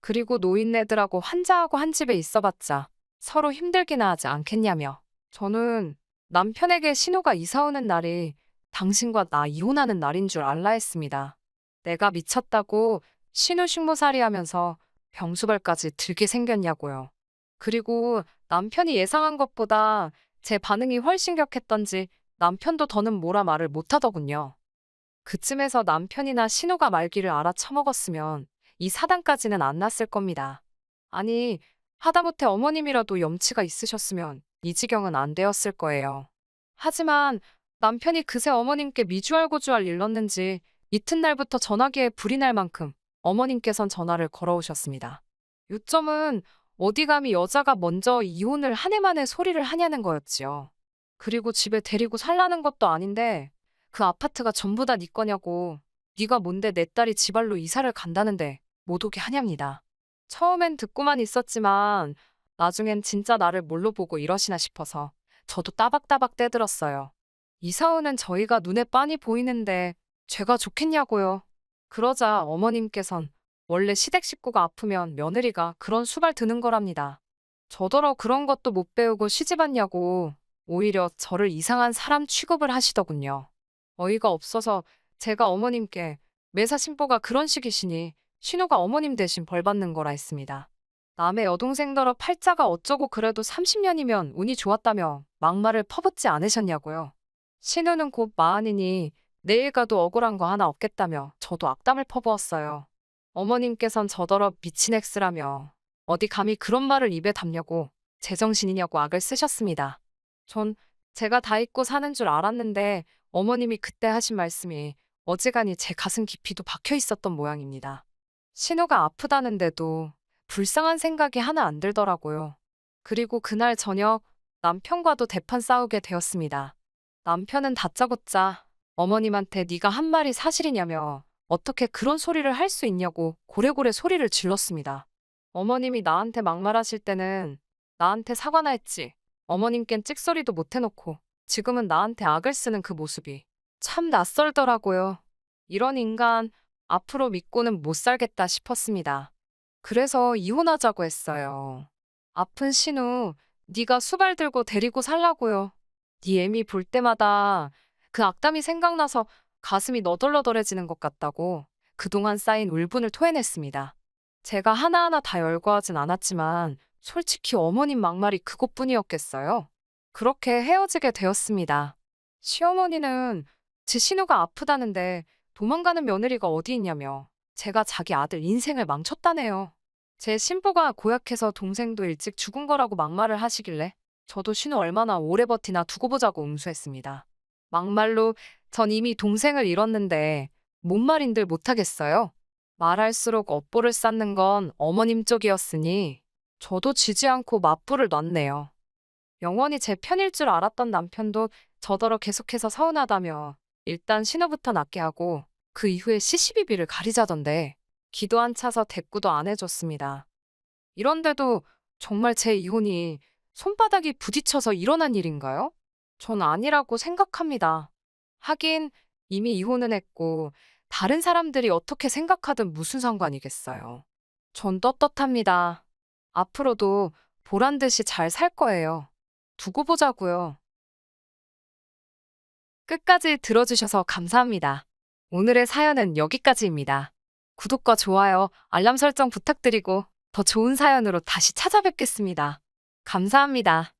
그리고 노인네들하고 환자하고 한 집에 있어봤자 서로 힘들기나 하지 않겠냐며. 저는 남편에게 신우가 이사 오는 날이 당신과 나 이혼하는 날인 줄 알라 했습니다. 내가 미쳤다고 신우 식모살이 하면서 병수발까지 들게 생겼냐고요. 그리고 남편이 예상한 것보다 제 반응이 훨씬 격했던지 남편도 더는 뭐라 말을 못하더군요. 그쯤에서 남편이나 신우가 말귀를 알아쳐먹었으면 이 사단까지는 안 났을 겁니다. 아니, 하다못해 어머님이라도 염치가 있으셨으면 이 지경은 안 되었을 거예요. 하지만 남편이 그새 어머님께 미주알고주알 일렀는지 이튿날부터 전화기에 불이 날 만큼 어머님께선 전화를 걸어오셨습니다. 요점은 어디 감히 여자가 먼저 이혼을 한 해 만에 소리를 하냐는 거였지요. 그리고 집에 데리고 살라는 것도 아닌데 그 아파트가 전부 다 네 거냐고 네가 뭔데 내 딸이 지발로 이사를 간다는데 못 오게 하냐입니다. 처음엔 듣고만 있었지만 나중엔 진짜 나를 뭘로 보고 이러시나 싶어서 저도 따박따박 떼들었어요. 이사 오는 저희가 눈에 빤히 보이는데 죄가 좋겠냐고요. 그러자 어머님께선 원래 시댁 식구가 아프면 며느리가 그런 수발 드는 거랍니다. 저더러 그런 것도 못 배우고 시집왔냐고 오히려 저를 이상한 사람 취급을 하시더군요. 어이가 없어서 제가 어머님께 매사 신보가 그런 식이시니 신우가 어머님 대신 벌 받는 거라 했습니다. 남의 여동생더러 팔자가 어쩌고 그래도 30년이면 운이 좋았다며 막말을 퍼붓지 않으셨냐고요. 신우는 곧 마흔이니 내일 가도 억울한 거 하나 없겠다며 저도 악담을 퍼부었어요. 어머님께선 저더러 미친 엑스라며 어디 감히 그런 말을 입에 담냐고 제정신이냐고 악을 쓰셨습니다. 전 제가 다 잊고 사는 줄 알았는데 어머님이 그때 하신 말씀이 어지간히 제 가슴 깊이도 박혀 있었던 모양입니다. 신우가 아프다는데도 불쌍한 생각이 하나 안 들더라고요. 그리고 그날 저녁 남편과도 대판 싸우게 되었습니다. 남편은 다짜고짜 어머님한테 네가 한 말이 사실이냐며 어떻게 그런 소리를 할 수 있냐고 고래고래 소리를 질렀습니다. 어머님이 나한테 막말하실 때는 나한테 사과나 했지. 어머님껜 찍소리도 못 해놓고 지금은 나한테 악을 쓰는 그 모습이 참 낯설더라고요. 이런 인간 앞으로 믿고는 못 살겠다 싶었습니다. 그래서 이혼하자고 했어요. 아픈 신우, 네가 수발 들고 데리고 살라고요. 네 애미 볼 때마다 그 악담이 생각나서 가슴이 너덜너덜해지는 것 같다고 그동안 쌓인 울분을 토해냈습니다. 제가 하나하나 다 열거하진 않았지만 솔직히 어머님 막말이 그것뿐이었겠어요. 그렇게 헤어지게 되었습니다. 시어머니는 제 신우가 아프다는데 도망가는 며느리가 어디 있냐며 제가 자기 아들 인생을 망쳤다네요. 제 신부가 고약해서 동생도 일찍 죽은 거라고 막말을 하시길래 저도 신우 얼마나 오래 버티나 두고 보자고 응수했습니다. 막말로 전 이미 동생을 잃었는데 뭔 말인들 못하겠어요. 말할수록 업보를 쌓는 건 어머님 쪽이었으니 저도 지지 않고 맞불을 놨네요. 영원히 제 편일 줄 알았던 남편도 저더러 계속해서 서운하다며 일단 신호부터 낫게 하고 그 이후에 시시비비를 가리자던데 기도 안 차서 대꾸도 안 해줬습니다. 이런데도 정말 제 이혼이 손바닥이 부딪혀서 일어난 일인가요? 전 아니라고 생각합니다. 하긴 이미 이혼은 했고 다른 사람들이 어떻게 생각하든 무슨 상관이겠어요. 전 떳떳합니다. 앞으로도 보란 듯이 잘 살 거예요. 두고 보자고요. 끝까지 들어주셔서 감사합니다. 오늘의 사연은 여기까지입니다. 구독과 좋아요, 알람 설정 부탁드리고 더 좋은 사연으로 다시 찾아뵙겠습니다. 감사합니다.